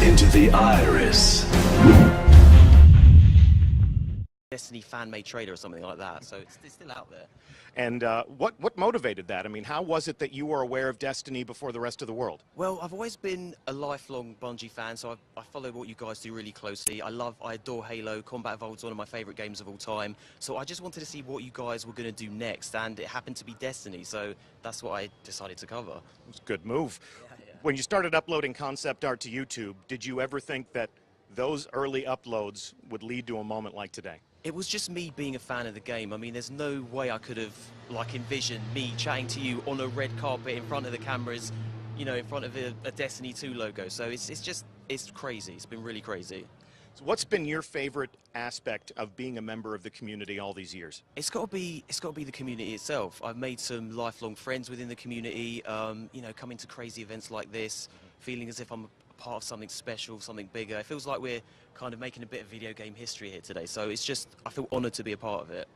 into the iris. Destiny fan-made trailer or something like that, so it's still out there. And what motivated that? I mean, how was it that you were aware of Destiny before the rest of the world? Well, I've always been a lifelong Bungie fan, so I follow what you guys do really closely. I adore Halo. Combat Evolved's one of my favorite games of all time. So I just wanted to see what you guys were going to do next, and it happened to be Destiny, so that's what I decided to cover. It was a good move. Yeah. When you started uploading concept art to YouTube, did you ever think that those early uploads would lead to a moment like today? It was just me being a fan of the game. I mean, there's no way I could have, envisioned me chatting to you on a red carpet in front of the cameras, you know, in front of a Destiny 2 logo. So it's crazy. It's been really crazy. So what's been your favorite aspect of being a member of the community all these years? It's got to be the community itself. I've made some lifelong friends within the community, you know, coming to crazy events like this, feeling as if I'm part of something special, something bigger. It feels like we're kind of making a bit of video game history here today. So it's just, I feel honored to be a part of it.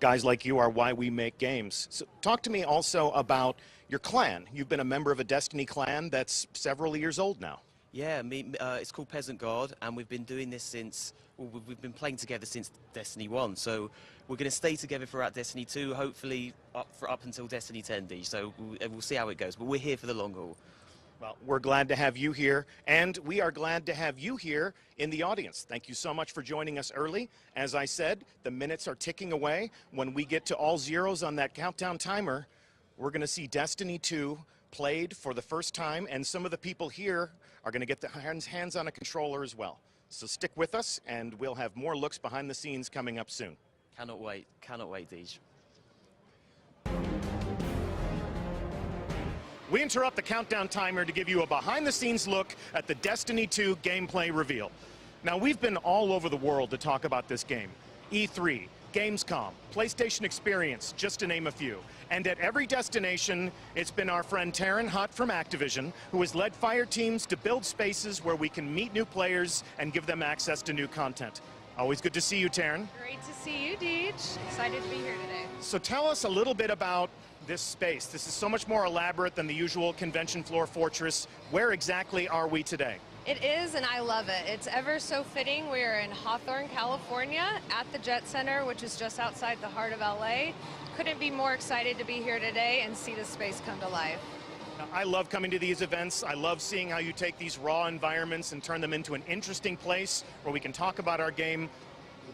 Guys like you are why we make games. So talk to me also about your clan. You've been a member of a Destiny clan that's several years old now. Yeah, it's called Peasant Guard, and we've been doing this since, well, we've been playing together since Destiny 1. So we're going to stay together throughout Destiny 2, hopefully up until Destiny 10D. So we'll see how it goes, but we're here for the long haul. Well, we're glad to have you here, and we are glad to have you here in the audience. Thank you so much for joining us early. As I said, the minutes are ticking away. When we get to all zeros on that countdown timer, we're going to see Destiny 2 played for the first time, and some of the people here are going to get their hands on a controller as well. So stick with us, and we'll have more looks behind the scenes coming up soon. Cannot wait, Deej. We interrupt the countdown timer to give you a behind-the-scenes look at the Destiny 2 gameplay reveal. Now, we've been all over the world to talk about this game. E3, Gamescom, PlayStation Experience, just to name a few. And at every destination, it's been our friend Taryn Hutt from Activision, who has led fire teams to build spaces where we can meet new players and give them access to new content. Always good to see you, Taryn. Great to see you, Deej. Excited to be here today. So tell us a little bit about this space. This is so much more elaborate than the usual convention floor fortress. Where exactly are we today? It is, and I love it. It's ever so fitting. We are in Hawthorne, California, at the Jet Center, which is just outside the heart of LA. Couldn't be more excited to be here today and see this space come to life. Now, I love coming to these events. I love seeing how you take these raw environments and turn them into an interesting place where we can talk about our game.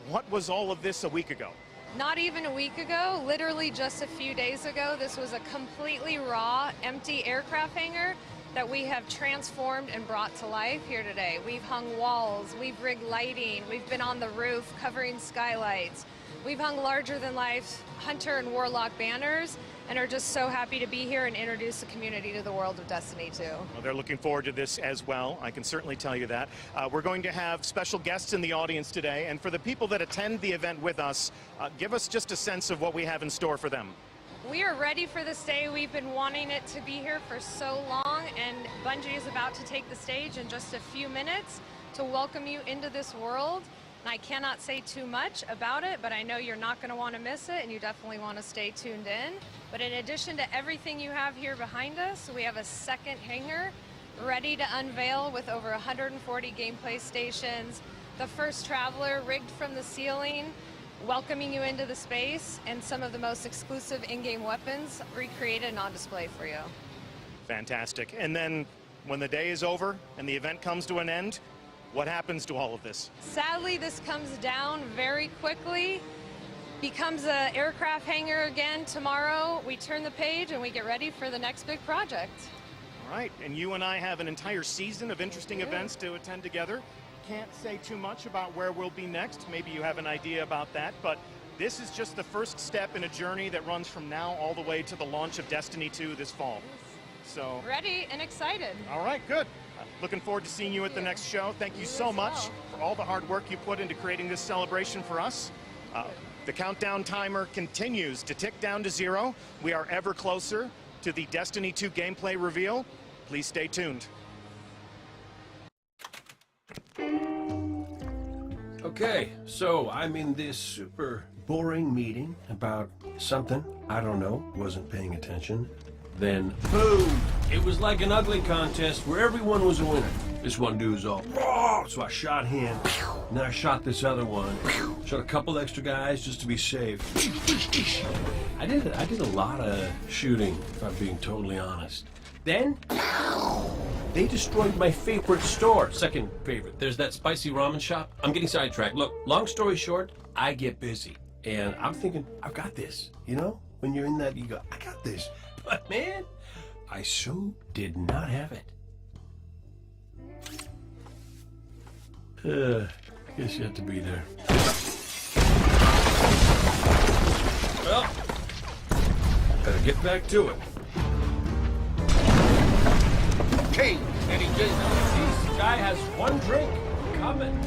What was all of this a week ago? Not even a week ago, literally just a few days ago, this was a completely raw, empty aircraft hangar that we have transformed and brought to life here today. We've hung walls, we've rigged lighting, we've been on the roof covering skylights. We've hung larger-than-life Hunter and Warlock banners and are just so happy to be here and introduce the community to the world of Destiny 2. Well, they're looking forward to this as well. I can certainly tell you that. We're going to have special guests in the audience today, and for the people that attend the event with us, give us just a sense of what we have in store for them. We are ready for this day. We've been wanting it to be here for so long, and Bungie is about to take the stage in just a few minutes to welcome you into this world. And I cannot say too much about it, but I know you're not going to want to miss it, and you definitely want to stay tuned in. But in addition to everything you have here behind us, we have a second hangar ready to unveil with over 140 gameplay stations, the first Traveler rigged from the ceiling, welcoming you into the space, and some of the most exclusive in-game weapons recreated and on display for you. Fantastic. And then when the day is over and the event comes to an end, what happens to all of this? Sadly, this comes down very quickly, becomes an aircraft hangar again tomorrow. We turn the page and we get ready for the next big project. All right, and you and I have an entire season of interesting events to attend together. Can't say too much about where we'll be next. Maybe you have an idea about that, but this is just the first step in a journey that runs from now all the way to the launch of Destiny 2 this fall. So ready and excited. All right, good. Looking forward to seeing you at the next show. Thank you so much for all the hard work you put into creating this celebration for us. The countdown timer continues to tick down to 0. We are ever closer to the Destiny 2 gameplay reveal. Please stay tuned. Okay, so I'm in this super boring meeting about something, I don't know, wasn't paying attention. Then, boom! It was like an ugly contest where everyone was a winner. This one dude's all, "Roar!" So I shot him, and then I shot this other one. Shot a couple extra guys just to be safe. I did a lot of shooting, if I'm being totally honest. Then, they destroyed my favorite store. Second favorite. There's that spicy ramen shop. I'm getting sidetracked. Look, long story short, I get busy. And I'm thinking, I've got this. You know? When you're in that, you go, I got this. But man, I so did not have it. Guess you have to be there. Well, better get back to it. Okay, Eddie This guy has one drink coming.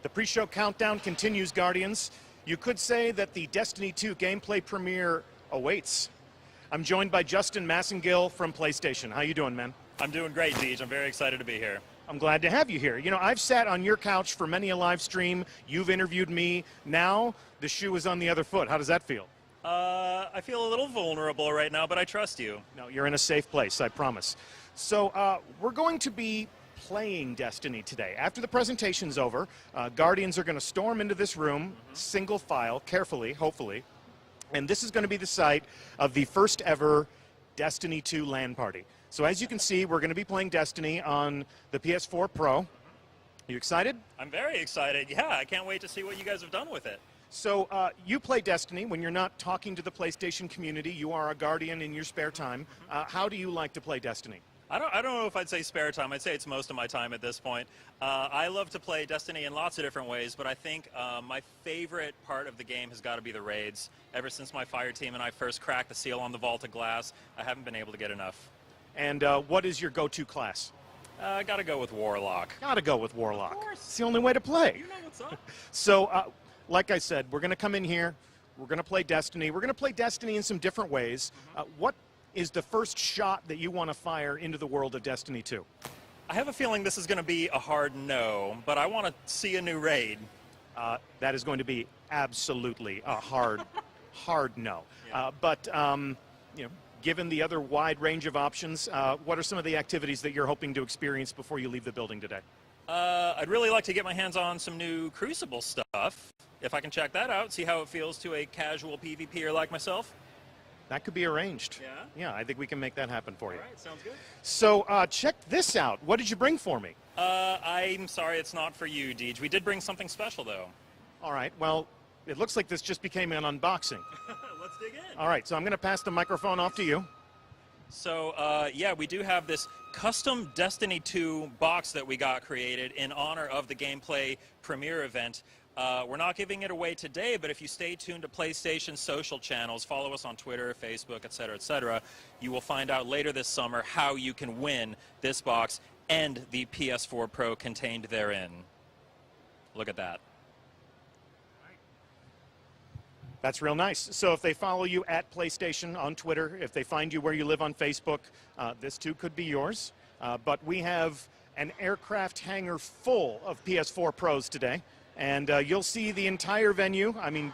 The pre-show countdown continues, Guardians. You could say that the Destiny 2 gameplay premiere awaits. I'm joined by Justin Massengill from PlayStation. How you doing, man? I'm doing great, Deej. I'm very excited to be here. I'm glad to have you here. You know, I've sat on your couch for many a live stream. You've interviewed me. Now the shoe is on the other foot. How does that feel? I feel a little vulnerable right now, but I trust you. No, you're in a safe place, I promise. So we're going to be playing Destiny today. After the presentation's over, Guardians are going to storm into this room, single file, carefully, hopefully. And this is going to be the site of the first ever Destiny 2 LAN party. So as you can see, we're going to be playing Destiny on the PS4 Pro. Are you excited? I'm very excited. Yeah, I can't wait to see what you guys have done with it. So you play Destiny when you're not talking to the PlayStation community. You are a Guardian in your spare time. How do you like to play Destiny? I don't know if I'd say spare time. I'd say it's most of my time at this point. I love to play Destiny in lots of different ways, but I think my favorite part of the game has got to be the raids. Ever since my fire team and I first cracked the seal on the Vault of Glass, I haven't been able to get enough. And what is your go-to class? Gotta go with Warlock. Gotta go with Warlock. Of course. It's the only way to play. You know what's up. So, like I said, we're going to come in here. We're going to play Destiny. We're going to play Destiny in some different ways. What is the first shot that you want to fire into the world of Destiny 2? I have a feeling this is going to be a hard no, but I want to see a new raid. That is going to be absolutely a hard, hard no. Yeah. But you know, given the other wide range of options, what are some of the activities that you're hoping to experience before you leave the building today? I'd really like to get my hands on some new Crucible stuff. If I can check that out, see how it feels to a casual PvPer like myself. That could be arranged. Yeah? Yeah, I think we can make that happen for you. All right, sounds good. So check this out. What did you bring for me? I'm sorry it's not for you, Deej. We did bring something special, though. All right, well, it looks like this just became an unboxing. Let's dig in. All right, so I'm going to pass the microphone off to you. So, yeah, we do have this custom Destiny 2 box that we got created in honor of the gameplay premiere event. We're not giving it away today, but if you stay tuned to PlayStation social channels, follow us on Twitter, Facebook, etc., you will find out later this summer how you can win this box and the PS4 Pro contained therein. Look at that. That's real nice. So if they follow you at PlayStation on Twitter, if they find you where you live on Facebook, this too could be yours. But we have an aircraft hangar full of PS4 Pros today. And you'll see the entire venue. I mean,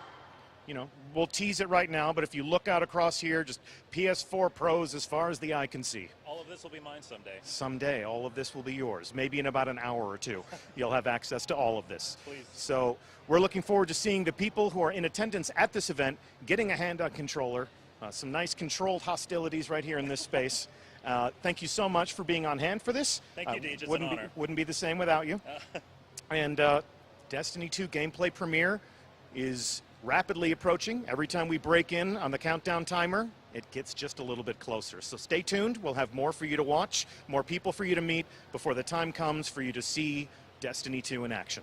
you know, we'll tease it right now, but if you look out across here, just PS4 Pros as far as the eye can see. All of this will be mine someday. Someday, all of this will be yours. Maybe in about an hour or two, you'll have access to all of this. Please. So we're looking forward to seeing the people who are in attendance at this event getting a hand-on controller. Some nice controlled hostilities right here in this space. Thank you so much for being on hand for this. Thank you, Deej. It's an honor. Wouldn't be the same without you. And Destiny 2 gameplay premiere is rapidly approaching. Every time we break in on the countdown timer, it gets just a little bit closer. So stay tuned. We'll have more for you to watch, more people for you to meet before the time comes for you to see Destiny 2 in action.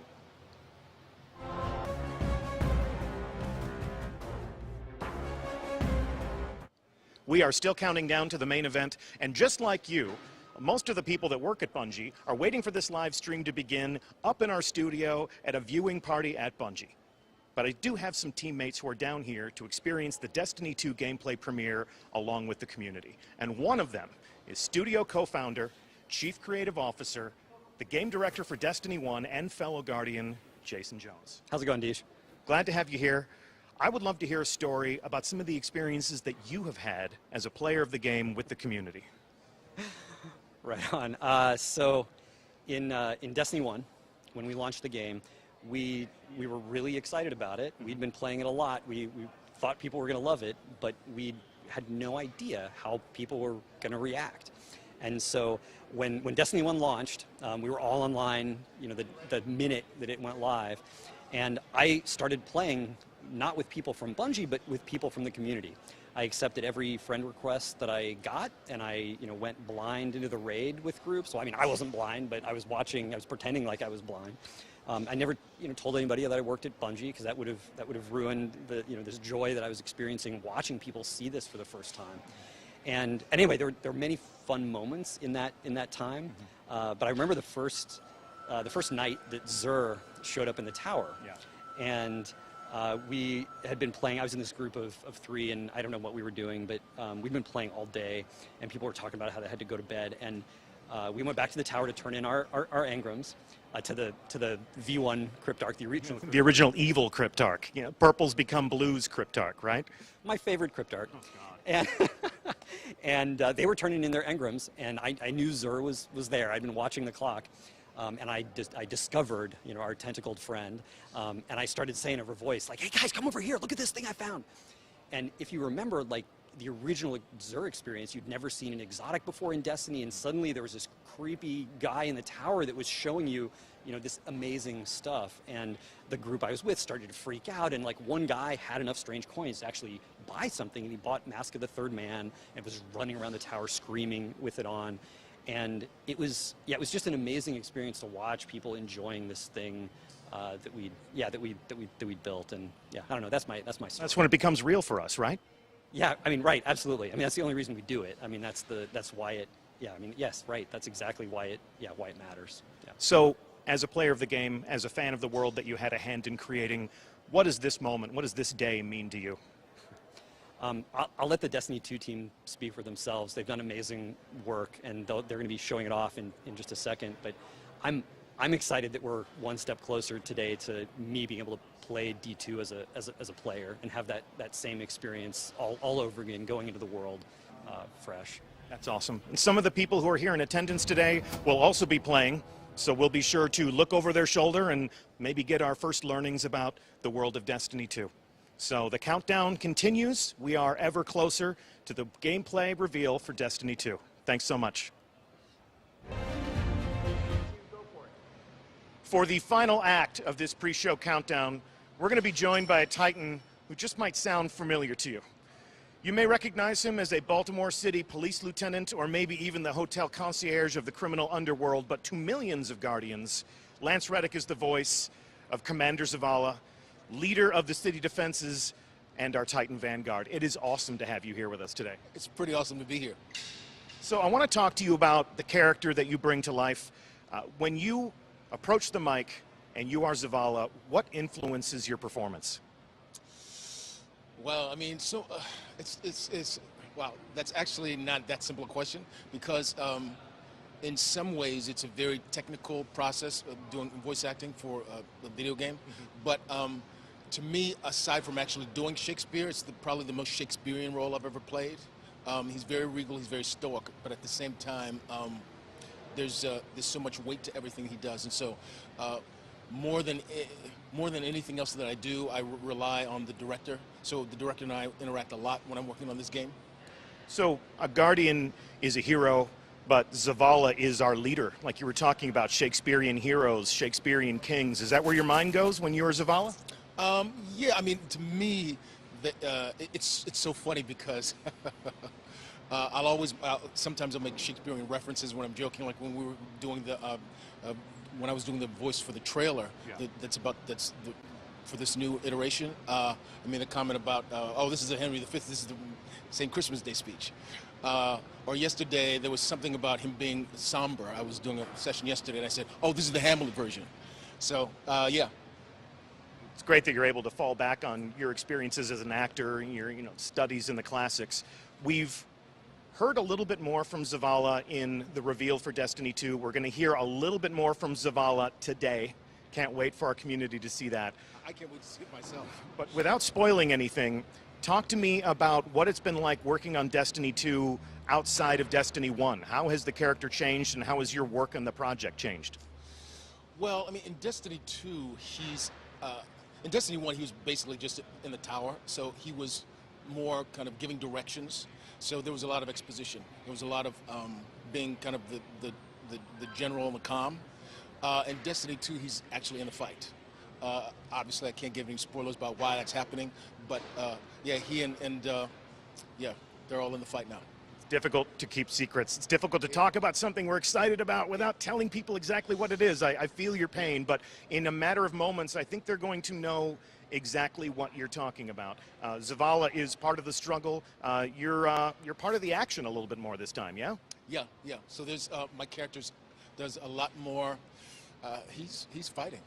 We are still counting down to the main event, and just like you, most of the people that work at Bungie are waiting for this live stream to begin up in our studio at a viewing party at Bungie. But I do have some teammates who are down here to experience the Destiny 2 gameplay premiere along with the community. And one of them is studio co-founder, chief creative officer, the game director for Destiny 1 and fellow Guardian, Jason Jones. How's it going, Deesh? Glad to have you here. I would love to hear a story about some of the experiences that you have had as a player of the game with the community. Right on. So in Destiny 1, when we launched the game, we were really excited about it. We'd been playing it a lot. We thought people were going to love it, but we had no idea how people were going to react. And so when Destiny 1 launched, we were all online, you know, the minute that it went live. And I started playing not with people from Bungie, but with people from the community. I accepted every friend request that I got, and I, you know, went blind into the raid with groups. So I mean, I wasn't blind, but I was watching. I was pretending like I was blind. I never, you know, told anybody that I worked at Bungie, because that would have ruined the, you know, this joy that I was experiencing watching people see this for the first time. And anyway, there were many fun moments in that time. But I remember the first night that Xur showed up in the tower, and we had been playing. I was in this group of 3, and I don't know what we were doing, but we'd been playing all day, and people were talking about how they had to go to bed. And we went back to the tower to turn in our engrams to the V1 Cryptarch, the original. The original evil Cryptarch. You know, purple's become blue's Cryptarch, right? My favorite Cryptarch. Oh, God. And they were turning in their engrams, and I knew Xur was there. I'd been watching the clock. And I discovered, you know, our tentacled friend, and I started saying over voice, like, "Hey guys, come over here! Look at this thing I found!" And if you remember, like the original Xur experience, you'd never seen an exotic before in Destiny, and suddenly there was this creepy guy in the tower that was showing you, you know, this amazing stuff. And the group I was with started to freak out, and like one guy had enough strange coins to actually buy something, and he bought Mask of the Third Man and was running around the tower screaming with it on. And it was just an amazing experience to watch people enjoying this thing that we built. And yeah, I don't know, that's my story. That's when it becomes real for us, right? Yeah, I mean, right, absolutely. I mean, that's the only reason we do it. I mean, that's why it. Yeah, I mean, yes, right. That's exactly why it matters. Yeah. So, as a player of the game, as a fan of the world that you had a hand in creating, what does this moment, what does this day mean to you? I'll let the Destiny 2 team speak for themselves. They've done amazing work, and they're going to be showing it off in just a second. But I'm excited that we're one step closer today to me being able to play D2 as a player and have that same experience all over again, going into the world fresh. That's awesome. And some of the people who are here in attendance today will also be playing, so we'll be sure to look over their shoulder and maybe get our first learnings about the world of Destiny 2. So the countdown continues. We are ever closer to the gameplay reveal for Destiny 2. Thanks so much. For the final act of this pre-show countdown, we're going to be joined by a Titan who just might sound familiar to you. You may recognize him as a Baltimore City police lieutenant, or maybe even the hotel concierge of the criminal underworld, but to millions of Guardians, Lance Reddick is the voice of Commander Zavala, leader of the city defenses, and our Titan Vanguard. It is awesome to have you here with us today. It's pretty awesome to be here. So I want to talk to you about the character that you bring to life. When you approach the mic and you are Zavala, what influences your performance? Well, I mean, so wow, that's actually not that simple a question, because in some ways it's a very technical process of doing voice acting for a video game. But to me, aside from actually doing Shakespeare, it's probably the most Shakespearean role I've ever played. He's very regal, he's very stoic, but at the same time, there's so much weight to everything he does, and so more than anything else that I do, I rely on the director. So the director and I interact a lot when I'm working on this game. So a Guardian is a hero, but Zavala is our leader. Like you were talking about Shakespearean heroes, Shakespearean kings. Is that where your mind goes when you're Zavala? Yeah, I mean, to me, it's so funny because sometimes I'll make Shakespearean references when I'm joking, like when we were doing when I was doing the voice for the trailer. For this new iteration. I made a comment about, oh, this is a Henry V, this is the same Christmas Day speech. Or yesterday, there was something about him being somber. I was doing a session yesterday, and I said, oh, this is the Hamlet version. So, yeah. It's great that you're able to fall back on your experiences as an actor, your studies in the classics. We've heard a little bit more from Zavala in the reveal for Destiny 2. We're going to hear a little bit more from Zavala today. Can't wait for our community to see that. I can't wait to see it myself. But without spoiling anything, talk to me about what it's been like working on Destiny 2 outside of Destiny 1. How has the character changed, and how has your work on the project changed? Well, I mean, in Destiny 2, in Destiny 1, he was basically just in the tower, so he was more kind of giving directions. So there was a lot of exposition. There was a lot of being kind of the general and the comm. In Destiny 2, he's actually in the fight. Obviously, I can't give any spoilers about why that's happening, but yeah, he and yeah, they're all in the fight now. It's difficult to keep secrets. It's difficult to talk about something we're excited about without telling people exactly what it is. I feel your pain, but in a matter of moments, I think they're going to know exactly what you're talking about. Zavala is part of the struggle. You're part of the action a little bit more this time, yeah? Yeah, yeah. So there's my character's does a lot more. He's fighting.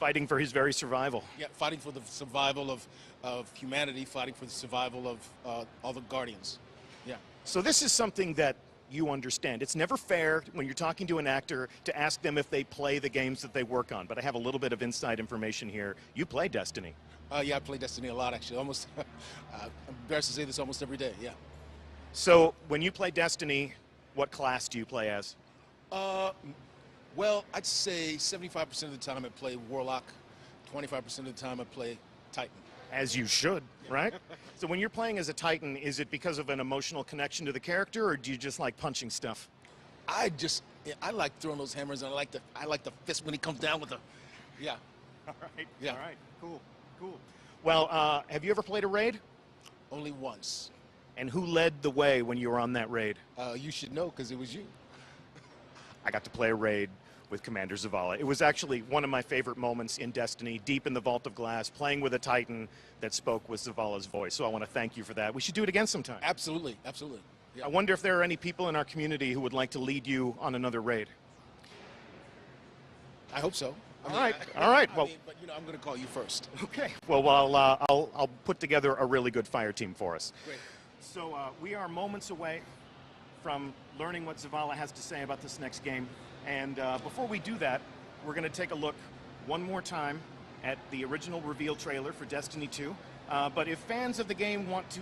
Fighting for his very survival. Yeah, fighting for the survival of humanity, fighting for the survival of all the Guardians. Yeah. So this is something that you understand. It's never fair when you're talking to an actor to ask them if they play the games that they work on, but I have a little bit of inside information here. You play Destiny. Yeah, I play Destiny a lot, actually. Almost, I'm embarrassed to say this, almost every day, yeah. So when you play Destiny, what class do you play as? Well, I'd say 75% of the time I play Warlock, 25% of the time I play Titan. As you should, right? So when you're playing as a Titan, is it because of an emotional connection to the character, or do you just like punching stuff? I like throwing those hammers, and I like the fist when he comes down with the, yeah. All right, yeah. All right, cool, cool. Well, have you ever played a raid? Only once. And who led the way when you were on that raid? You should know, because it was you. I got to play a raid with Commander Zavala. It was actually one of my favorite moments in Destiny, deep in the Vault of Glass, playing with a Titan that spoke with Zavala's voice. So I want to thank you for that. We should do it again sometime. Absolutely, absolutely. Yeah. I wonder if there are any people in our community who would like to lead you on another raid. I hope so. All right. Well, but you know, I'm going to call you first. Okay. Well, I'll put together a really good fire team for us. Great. So we are moments away from learning what Zavala has to say about this next game. And before we do that, we're going to take a look one more time at the original reveal trailer for Destiny 2. But if fans of the game want to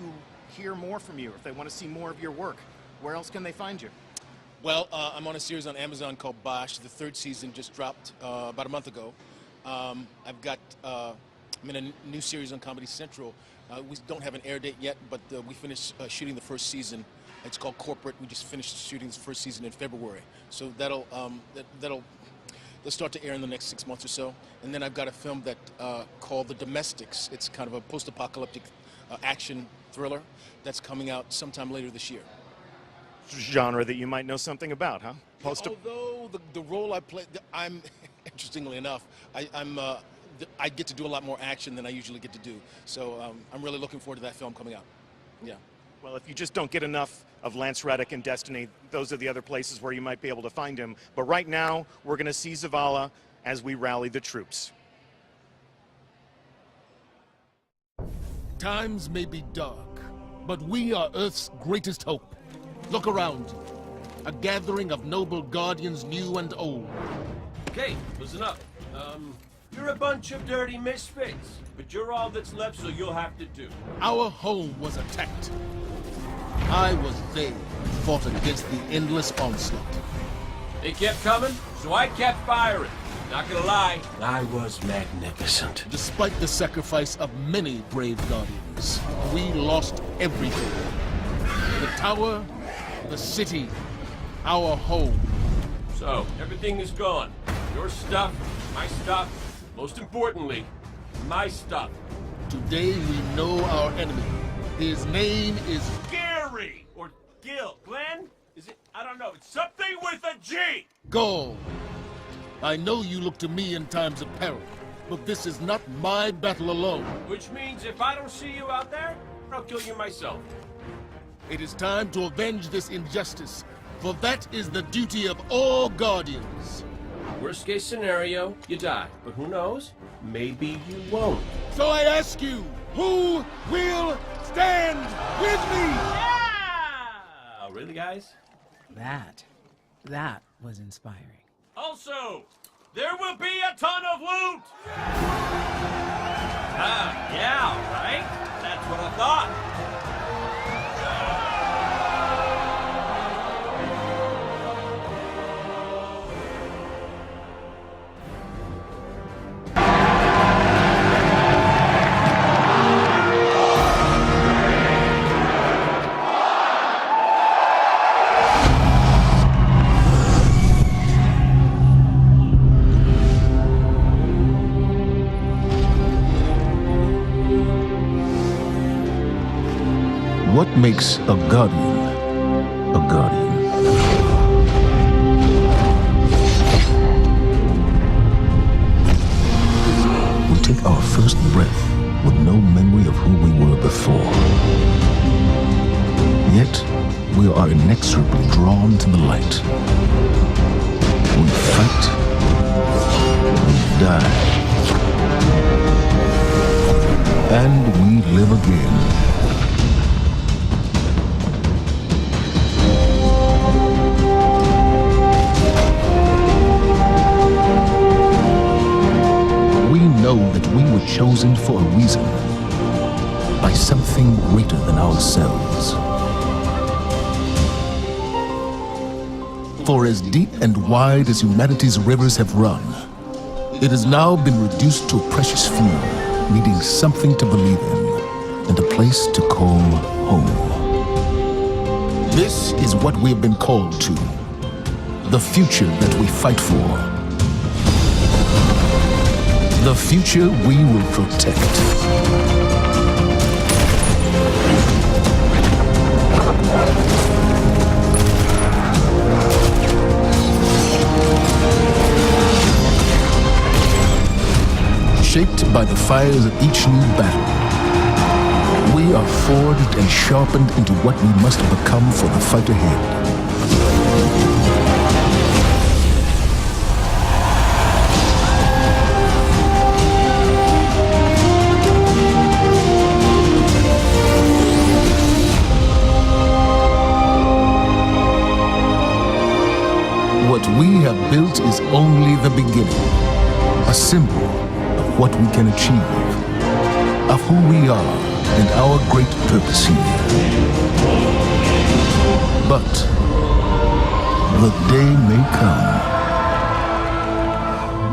hear more from you, if they want to see more of your work, where else can they find you? Well, I'm on a series on Amazon called Bosch. The third season just dropped about a month ago. I'm in a new series on Comedy Central. We don't have an air date yet, but we finished shooting the first season. It's called Corporate. We just finished shooting the first season in February. So they'll start to air in the next 6 months or so. And then I've got a film that called The Domestics. It's kind of a post-apocalyptic action thriller that's coming out sometime later this year. Genre that you might know something about, huh? Although the role I play, I'm interestingly enough, I get to do a lot more action than I usually get to do. So I'm really looking forward to that film coming out. Yeah. Well, if you just don't get enough of Lance Reddick and Destiny, those are the other places where you might be able to find him. But right now, we're going to see Zavala as we rally the troops. Times may be dark, but we are Earth's greatest hope. Look around you. A gathering of noble guardians new and old. Okay, listen up. You're a bunch of dirty misfits, but you're all that's left, so you'll have to do. Our home was attacked. I was there and fought against the endless onslaught. They kept coming, so I kept firing. Not gonna lie, I was magnificent. Despite the sacrifice of many brave guardians, we lost everything. The tower, the city, our home. So, everything is gone. Your stuff, my stuff, most importantly, my stuff. Today we know our enemy. His name is Gary! Or Gil. Glenn? Is it? I don't know. It's something with a G! Gaul. I know you look to me in times of peril, but this is not my battle alone. Which means if I don't see you out there, I'll kill you myself. It is time to avenge this injustice, for that is the duty of all guardians. Worst case scenario, you die. But who knows? Maybe you won't. So I ask you, who will stand with me? Yeah! the guys? That was inspiring. Also, there will be a ton of loot! Yeah, right? That's what I thought. What makes a guardian a guardian? We take our first breath with no memory of who we were before. Yet, we are inexorably drawn to the light. We fight, we die, and we live again. Know that we were chosen for a reason, by something greater than ourselves. For as deep and wide as humanity's rivers have run, it has now been reduced to a precious few, needing something to believe in and a place to call home. This is what we have been called to, the future that we fight for. The future we will protect. Shaped by the fires of each new battle, we are forged and sharpened into what we must become for the fight ahead. What we have built is only the beginning, a symbol of what we can achieve, of who we are and our great purpose here. But the day may come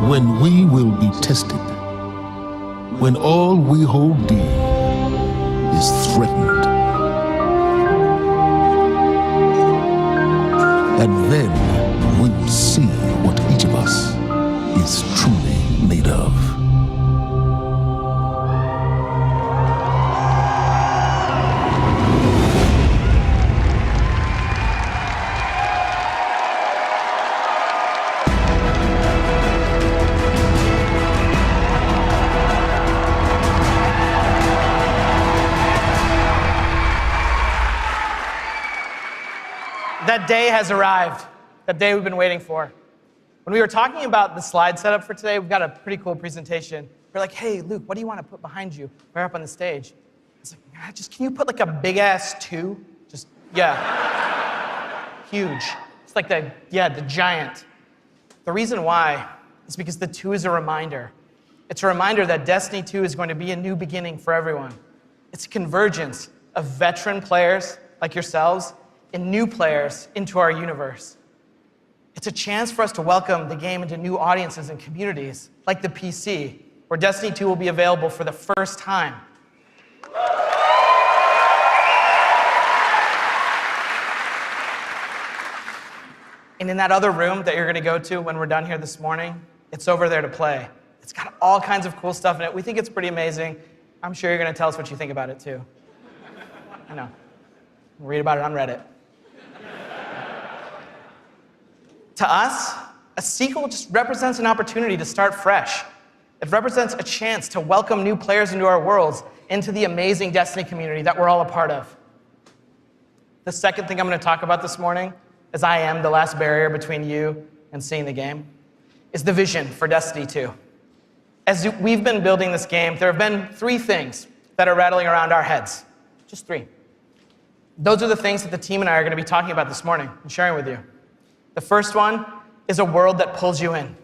when we will be tested, when all we hold dear is threatened. And then we will see what each of us is truly made of. That day has arrived. That day we've been waiting for. When we were talking about the slide setup for today, we've got a pretty cool presentation. We're like, hey, Luke, what do you want to put behind you? We're up on the stage. It's like, just can you put like a big ass 2? Just, yeah. Huge. It's like the giant. The reason why is because the 2 is a reminder. It's a reminder that Destiny 2 is going to be a new beginning for everyone. It's a convergence of veteran players like yourselves and new players into our universe. It's a chance for us to welcome the game into new audiences and communities, like the PC, where Destiny 2 will be available for the first time. And in that other room that you're gonna go to when we're done here this morning, it's over there to play. It's got all kinds of cool stuff in it. We think it's pretty amazing. I'm sure you're gonna tell us what you think about it too. I know. We'll read about it on Reddit. To us, a sequel just represents an opportunity to start fresh. It represents a chance to welcome new players into our worlds, into the amazing Destiny community that we're all a part of. The second thing I'm going to talk about this morning, as I am the last barrier between you and seeing the game, is the vision for Destiny 2. As we've been building this game, there have been 3 things that are rattling around our heads. Just 3. Those are the things that the team and I are going to be talking about this morning and sharing with you. The first one is a world that pulls you in.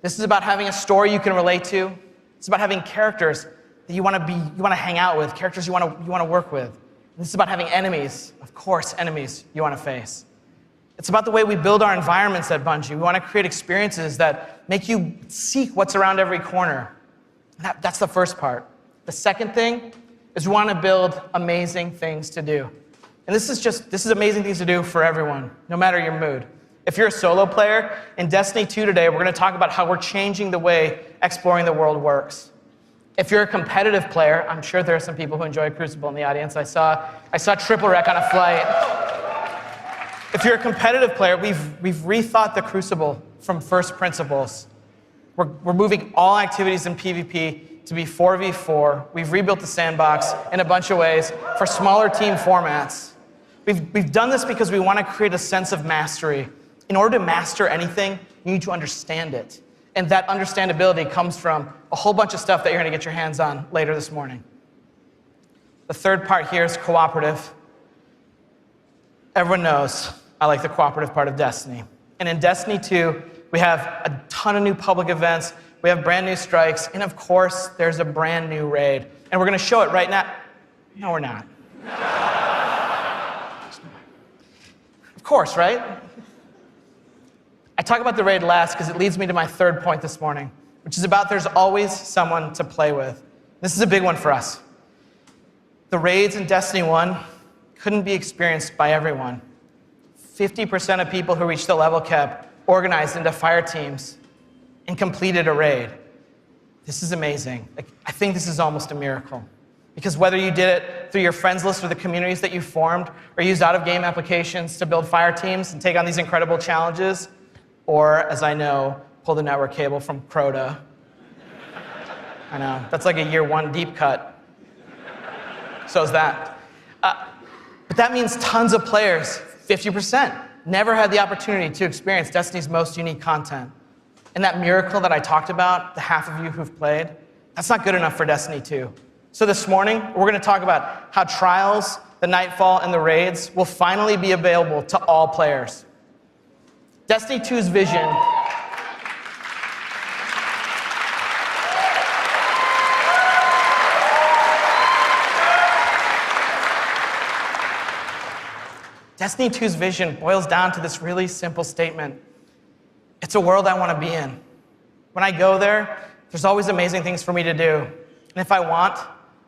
This is about having a story you can relate to. It's about having characters that you want to hang out with, characters you want to work with. This is about having enemies, of course, enemies you want to face. It's about the way we build our environments at Bungie. We want to create experiences that make you seek what's around every corner. That's the first part. The second thing is we want to build amazing things to do. And this is amazing things to do for everyone, no matter your mood. If you're a solo player, in Destiny 2 today, we're going to talk about how we're changing the way exploring the world works. If you're a competitive player, I'm sure there are some people who enjoy Crucible in the audience. I saw Triple Wreck on a flight. If you're a competitive player, we've rethought the Crucible from first principles. We're moving all activities in PvP to be 4v4. We've rebuilt the sandbox in a bunch of ways for smaller team formats. We've done this because we want to create a sense of mastery. In order to master anything, you need to understand it. And that understandability comes from a whole bunch of stuff that you're going to get your hands on later this morning. The third part here is cooperative. Everyone knows I like the cooperative part of Destiny. And in Destiny 2, we have a ton of new public events, we have brand new strikes, and of course, there's a brand new raid. And we're going to show it right now. No, we're not. Of course, right? I talk about the raid last because it leads me to my third point this morning, which is about there's always someone to play with. This is a big one for us. The raids in Destiny 1 couldn't be experienced by everyone. 50% of people who reached the level cap organized into fire teams and completed a raid. This is amazing. I think this is almost a miracle. Because whether you did it through your friends list or the communities that you formed, or used out-of-game applications to build fire teams and take on these incredible challenges, or, as I know, pull the network cable from Crota. I know, that's like a year one deep cut. So's that. But that means tons of players, 50%, never had the opportunity to experience Destiny's most unique content. And that miracle that I talked about, the half of you who've played, that's not good enough for Destiny 2. So this morning, we're going to talk about how Trials, the Nightfall, and the raids will finally be available to all players. Destiny 2's vision Destiny 2's vision boils down to this really simple statement. It's a world I want to be in. When I go there, there's always amazing things for me to do. And if I want,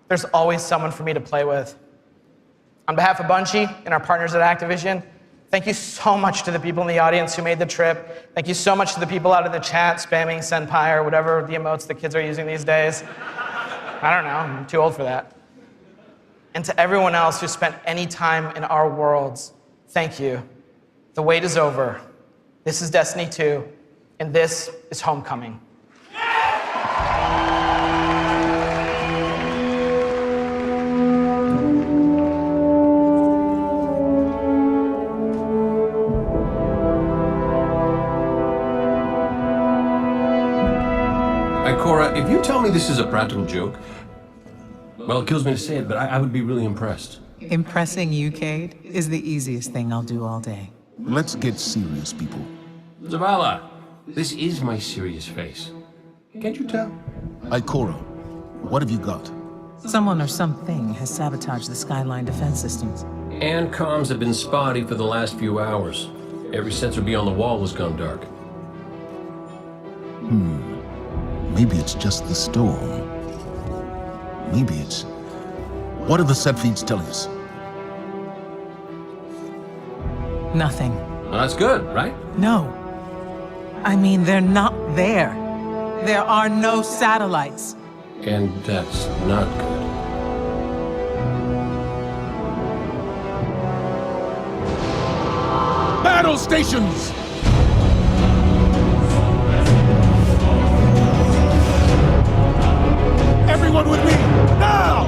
there's always someone for me to play with. On behalf of Bungie and our partners at Activision, thank you so much to the people in the audience who made the trip. Thank you so much to the people out in the chat spamming Senpai or whatever the emotes the kids are using these days. I don't know, I'm too old for that. And to everyone else who spent any time in our worlds, thank you. The wait is over. This is Destiny 2, and this is Homecoming. Cora, if you tell me this is a practical joke, well, it kills me to say it, but I would be really impressed. Impressing you, Cade, is the easiest thing I'll do all day. Let's get serious, people. Zavala, this is my serious face. Can't you tell? Ikora, what have you got? Someone or something has sabotaged the Skyline defense systems. And comms have been spotty for the last few hours. Every sensor beyond the wall has gone dark. Maybe it's just the storm. Maybe it's... What are the set feeds telling us? Nothing. Well, that's good, right? No. I mean, they're not there. There are no satellites. And that's not good. Battle stations! Everyone with me, now!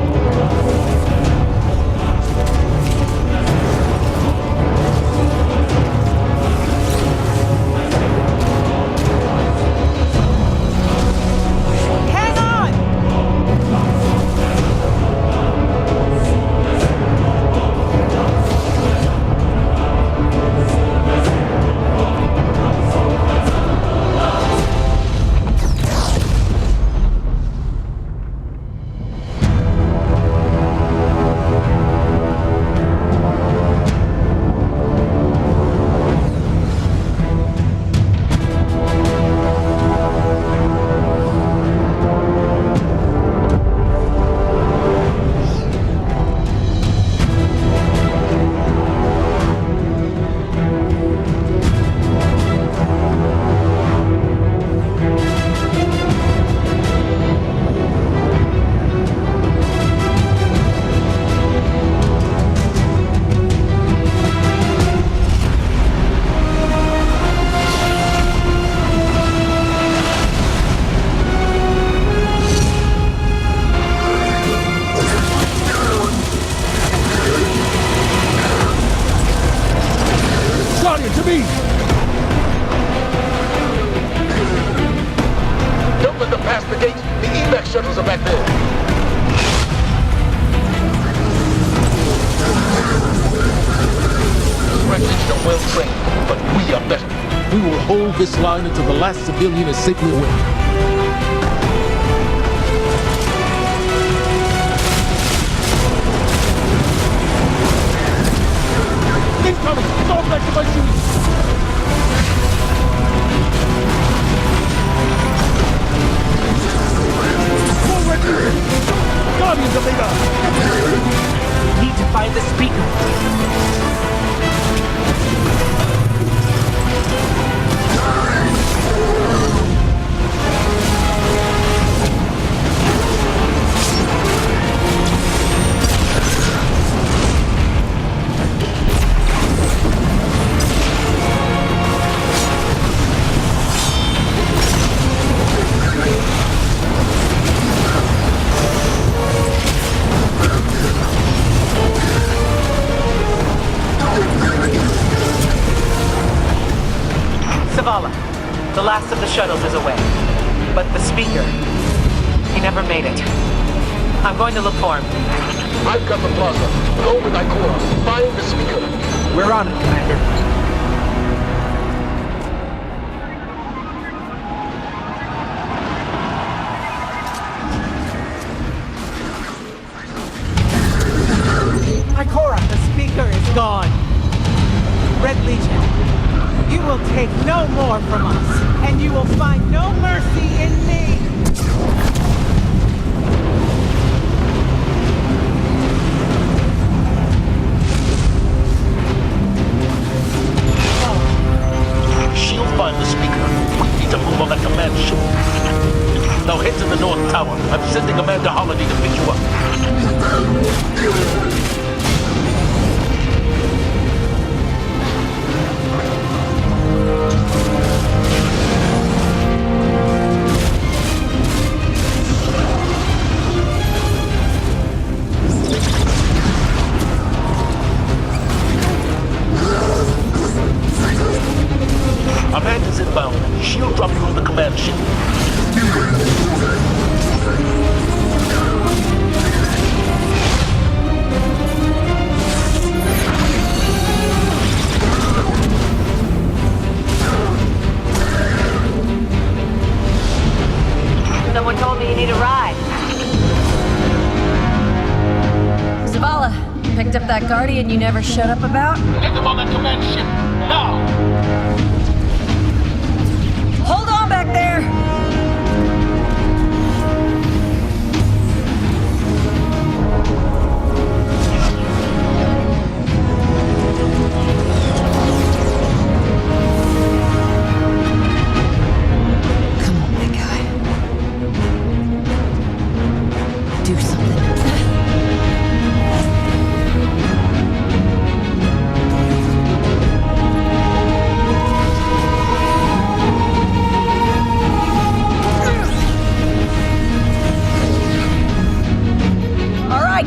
Hang on! hold this line until the last civilian is safely away. Incoming! Fall back to my shooting! Forward! Guardians of Ada! Need to find the speaker. Zavala, the last of the shuttles is away. But the speaker, he never made it. I'm going to look for him. I've got the plaza. Go with Ikora. Find the speaker. We're on it, Commander. Ikora, the speaker is gone. Red Legion, you will take no more from us, and you will find no mercy in me. She'll find the speaker. We need to move on that command ship. Now head to the North Tower. I'm sending Amanda Holiday to pick you up. Amanda's inbound. She'll drop you on the command ship. Someone told me you need a ride. Zavala, picked up that Guardian you never showed up about? Get them on that command ship. Now! Hold on back there! Come on, big guy. Do something.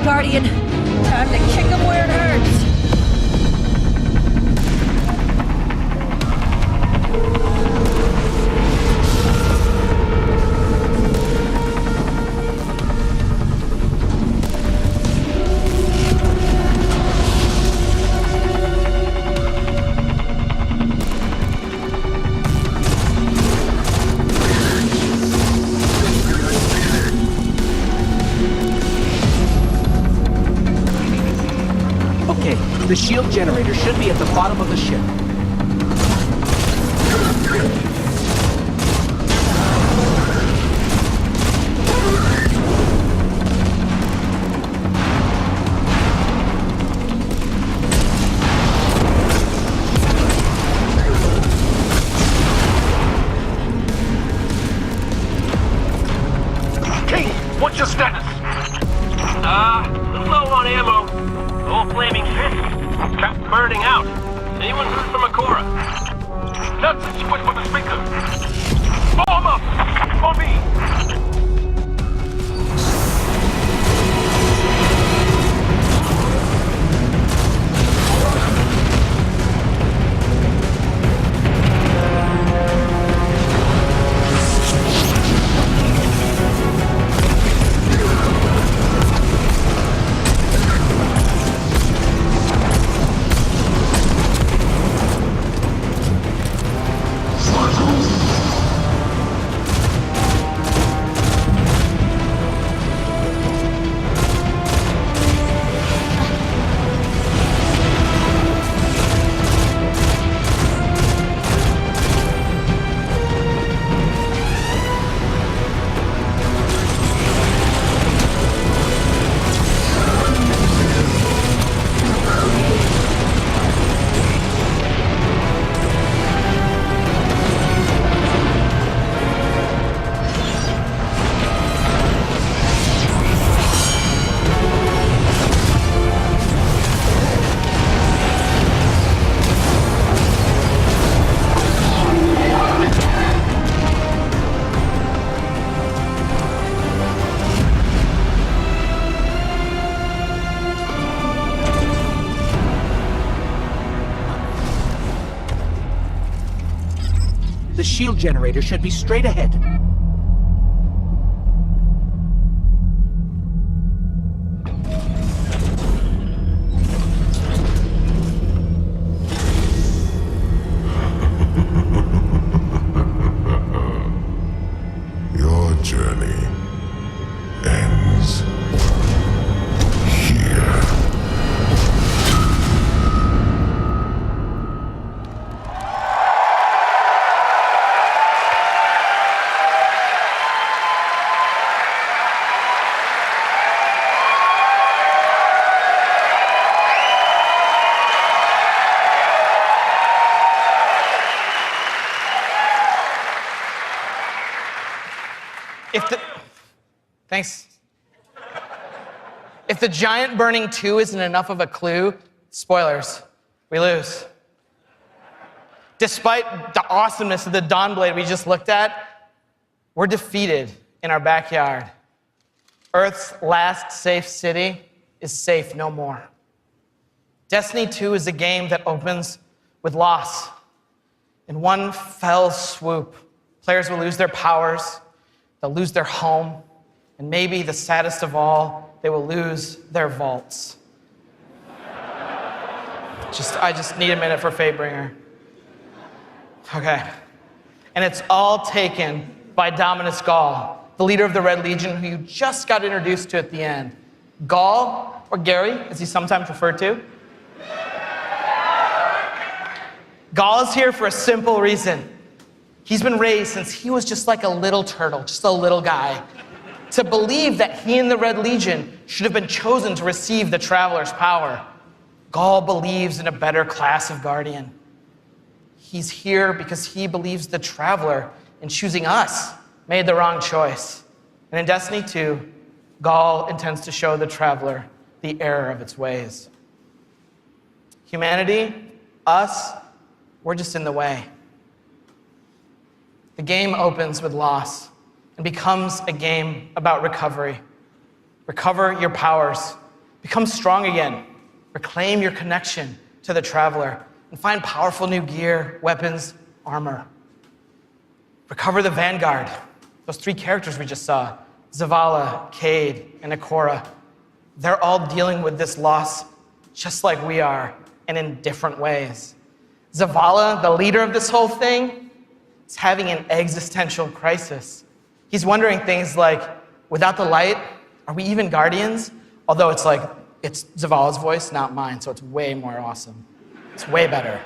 Guardian. Time to kick him where it hurts. The shield generator should be at the bottom of the ship. King, what's your status? Low on ammo. Old flaming fist. Kept burning out. Anyone heard from The shield generator should be straight ahead. Your journey ends here. Thanks. If the giant burning 2 isn't enough of a clue, spoilers, we lose. Despite the awesomeness of the Dawnblade we just looked at, we're defeated in our backyard. Earth's last safe city is safe no more. Destiny 2 is a game that opens with loss. In one fell swoop, players will lose their powers, they'll lose their home, and maybe the saddest of all, they will lose their vaults. I just need a minute for Fatebringer. Okay. And it's all taken by Dominus Gaul, the leader of the Red Legion, who you just got introduced to at the end. Gaul, or Gary, as he's sometimes referred to. Gaul is here for a simple reason. He's been raised since he was just like a little turtle, just a little guy, to believe that he and the Red Legion should have been chosen to receive the Traveler's power. Gaul believes in a better class of Guardian. He's here because he believes the Traveler, in choosing us, made the wrong choice. And in Destiny 2, Gaul intends to show the Traveler the error of its ways. Humanity, us, we're just in the way. The game opens with loss and becomes a game about recovery. Recover your powers. Become strong again. Reclaim your connection to the Traveler and find powerful new gear, weapons, armor. Recover the Vanguard. Those 3 characters we just saw, Zavala, Cade, and Ikora. They're all dealing with this loss just like we are, and in different ways. Zavala, the leader of this whole thing, is having an existential crisis. He's wondering things like, without the light, are we even Guardians? Although it's Zavala's voice, not mine, so it's way more awesome. It's way better.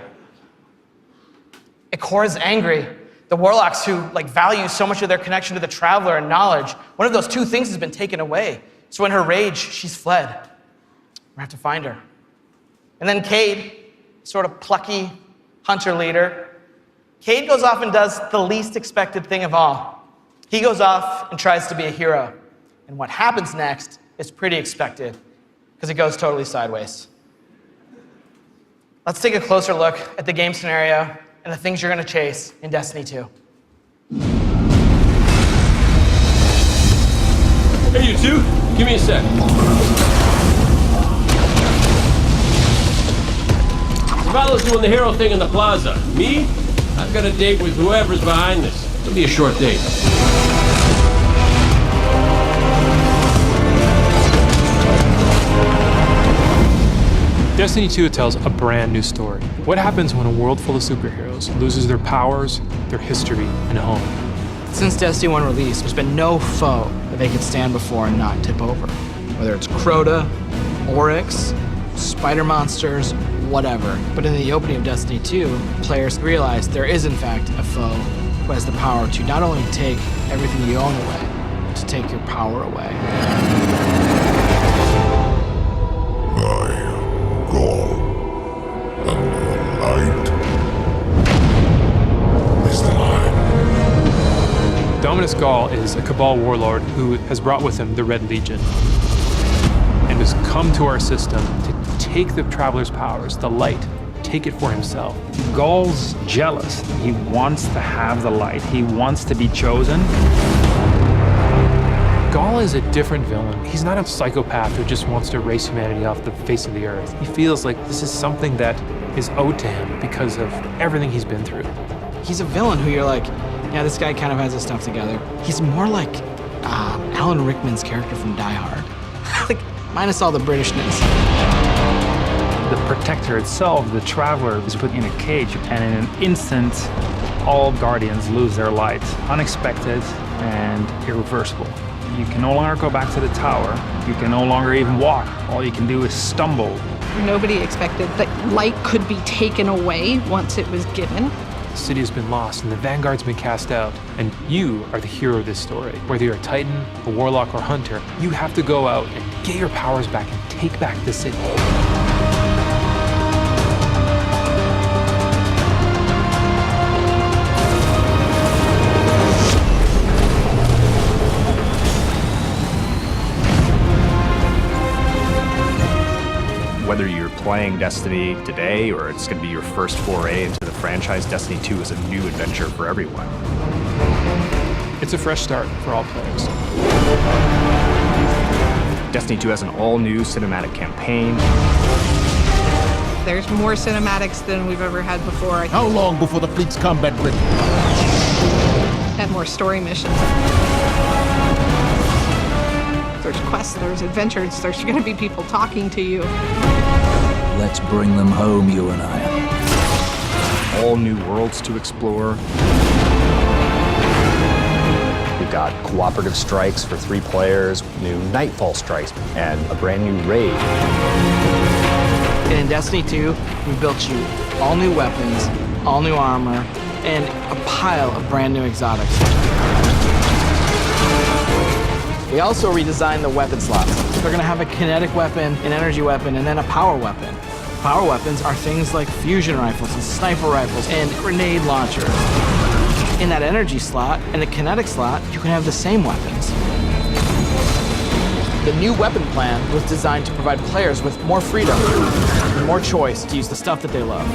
Ikora's angry. The Warlocks who value so much of their connection to the Traveler and knowledge, one of those 2 things has been taken away. So in her rage, she's fled. We're gonna have to find her. And then Cade, sort of plucky hunter leader. Cade goes off and does the least expected thing of all. He goes off and tries to be a hero. And what happens next is pretty expected, because it goes totally sideways. Let's take a closer look at the game scenario and the things you're going to chase in Destiny 2. Hey, you two, give me a sec. Zavala's doing the hero thing in the plaza. Me? I've got a date with whoever's behind this. It'll be a short date. Destiny 2 tells a brand new story. What happens when a world full of superheroes loses their powers, their history, and home? Since Destiny 1 release, there's been no foe that they could stand before and not tip over. Whether it's Crota, Oryx, spider monsters, whatever. But in the opening of Destiny 2, players realize there is in fact a foe who has the power to not only take everything you own away, but to take your power away. Dominus Gall is a Cabal warlord who has brought with him the Red Legion and has come to our system to take the Traveler's powers, the light, take it for himself. Gall's jealous. He wants to have the light. He wants to be chosen. Gall is a different villain. He's not a psychopath who just wants to erase humanity off the face of the earth. He feels like this is something that is owed to him because of everything he's been through. He's a villain who you're like, yeah, this guy kind of has his stuff together. He's more like Alan Rickman's character from Die Hard. Like, minus all the Britishness. The Protector itself, the Traveler, is put in a cage, and in an instant, all Guardians lose their light. Unexpected and irreversible. You can no longer go back to the tower. You can no longer even walk. All you can do is stumble. Nobody expected that light could be taken away once it was given. The city has been lost and the Vanguard's been cast out, and you are the hero of this story. Whether you're a Titan, a Warlock, or Hunter, you have to go out and get your powers back and take back the city. Whether you're playing Destiny today or it's going to be your first foray into the franchise, Destiny 2 is a new adventure for everyone. It's a fresh start for all players. Destiny 2 has an all-new cinematic campaign. There's more cinematics than we've ever had before. How long before the fleet's combat ready? And more story missions. There's quests, there's adventures, there's going to be people talking to you. Let's bring them home, you and I. All new worlds to explore. We've got cooperative strikes for 3 players, new Nightfall strikes, and a brand new raid. And in Destiny 2, we built you all new weapons, all new armor, and a pile of brand new exotics. We also redesigned the weapon slots. They're gonna have a kinetic weapon, an energy weapon, and then a power weapon. Power weapons are things like fusion rifles and sniper rifles and grenade launchers. In that energy slot and the kinetic slot, you can have the same weapons. The new weapon plan was designed to provide players with more freedom and more choice to use the stuff that they love.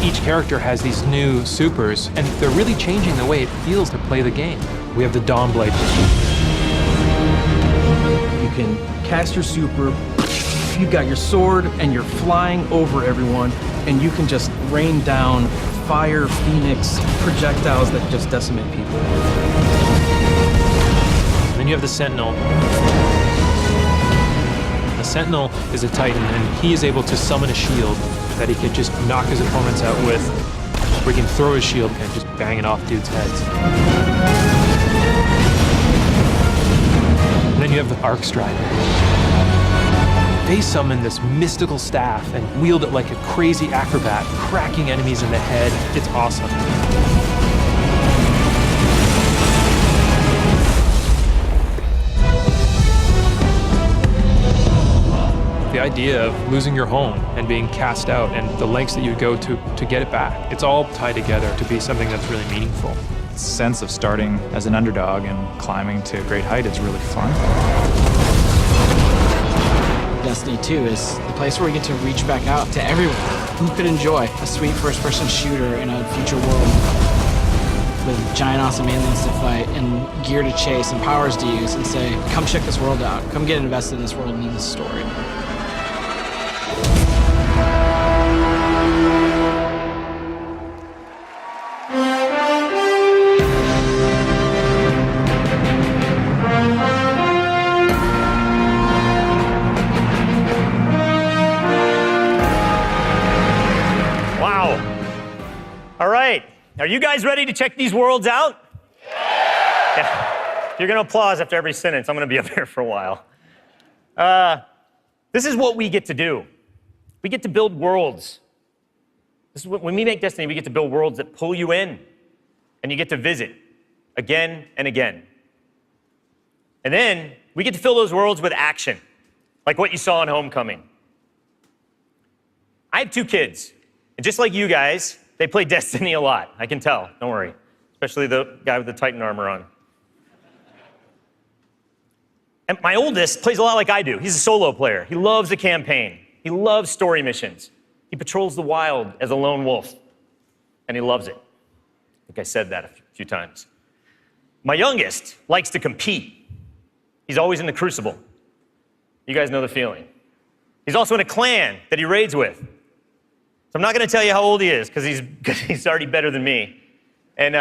Each character has these new supers, and they're really changing the way it feels to play the game. We have the Dawnblade. You can cast your super, you've got your sword, and you're flying over everyone, and you can just rain down fire, phoenix, projectiles that just decimate people. And then you have the Sentinel. The Sentinel is a Titan, and he is able to summon a shield that he could just knock his opponents out with, or he can throw his shield and just bang it off dudes' heads. And then you have the Arc Strider. They summon this mystical staff and wield it like a crazy acrobat, cracking enemies in the head. It's awesome. The idea of losing your home and being cast out and the lengths that you go to get it back, it's all tied together to be something that's really meaningful. The sense of starting as an underdog and climbing to a great height is really fun. Destiny 2 is the place where we get to reach back out to everyone who could enjoy a sweet first-person shooter in a future world with giant awesome aliens to fight and gear to chase and powers to use and say, come check this world out, come get invested in this world and in this story. Are you guys ready to check these worlds out? Yeah. You're going to applause after every sentence. I'm going to be up here for a while. This is what we get to do. We get to build worlds. This is when we make Destiny, we get to build worlds that pull you in, and you get to visit again and again. And then we get to fill those worlds with action, like what you saw in Homecoming. I have 2 kids, and just like you guys, they play Destiny a lot. I can tell, don't worry, especially the guy with the Titan armor on. And my oldest plays a lot like I do. He's a solo player. He loves the campaign. He loves story missions. He patrols the wild as a lone wolf, and he loves it. I think I said that a few times. My youngest likes to compete. He's always in the Crucible. You guys know the feeling. He's also in a clan that he raids with. So I'm not going to tell you how old he is, because he's already better than me. And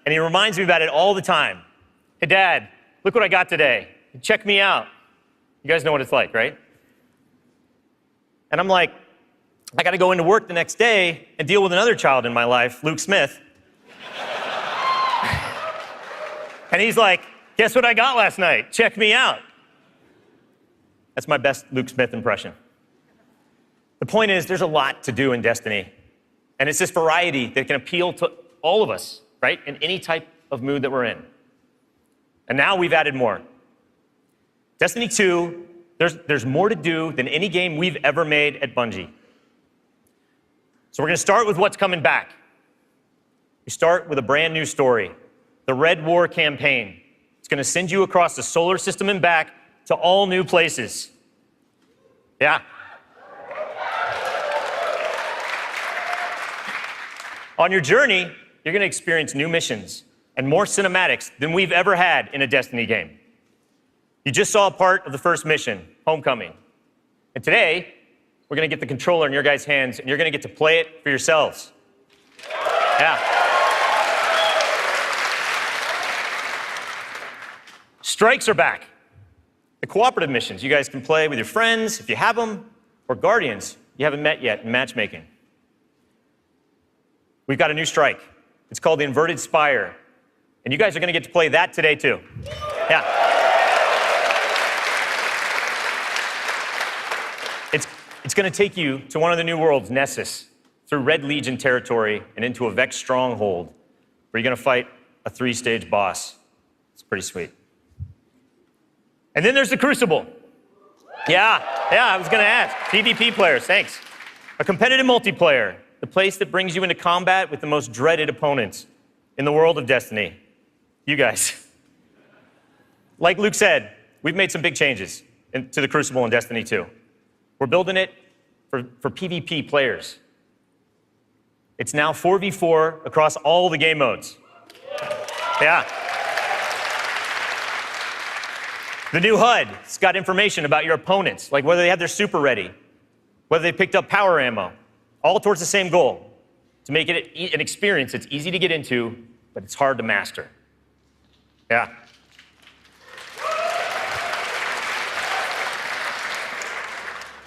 he reminds me about it all the time. Hey, Dad, look what I got today. Check me out. You guys know what it's like, right? And I'm like, I got to go into work the next day and deal with another child in my life, Luke Smith. And he's like, guess what I got last night? Check me out. That's my best Luke Smith impression. The point is, there's a lot to do in Destiny. And it's this variety that can appeal to all of us, right? In any type of mood that we're in. And now we've added more. Destiny 2, there's more to do than any game we've ever made at Bungie. So we're going to start with what's coming back. We start with a brand new story, the Red War campaign. It's going to send you across the solar system and back to all new places. Yeah. On your journey, you're going to experience new missions and more cinematics than we've ever had in a Destiny game. You just saw a part of the first mission, Homecoming. And today, we're going to get the controller in your guys' hands, and you're going to get to play it for yourselves. Yeah. Strikes are back. The cooperative missions you guys can play with your friends, if you have them, or guardians you haven't met yet in matchmaking. We've got a new strike. It's called the Inverted Spire. And you guys are going to get to play that today, too. Yeah. It's going to take you to one of the new worlds, Nessus, through Red Legion territory and into a Vex stronghold, where you're going to fight a 3-stage boss. It's pretty sweet. And then there's the Crucible. Yeah, I was going to ask. PvP players, thanks. A competitive multiplayer, the place that brings you into combat with the most dreaded opponents in the world of Destiny. You guys. Like Luke said, we've made some big changes to the Crucible in Destiny 2. We're building it for PvP players. It's now 4v4 across all the game modes. Yeah. The new HUD, it's got information about your opponents, like whether they have their super ready, whether they picked up power ammo, all towards the same goal, to make it an experience that's easy to get into, but it's hard to master. Yeah.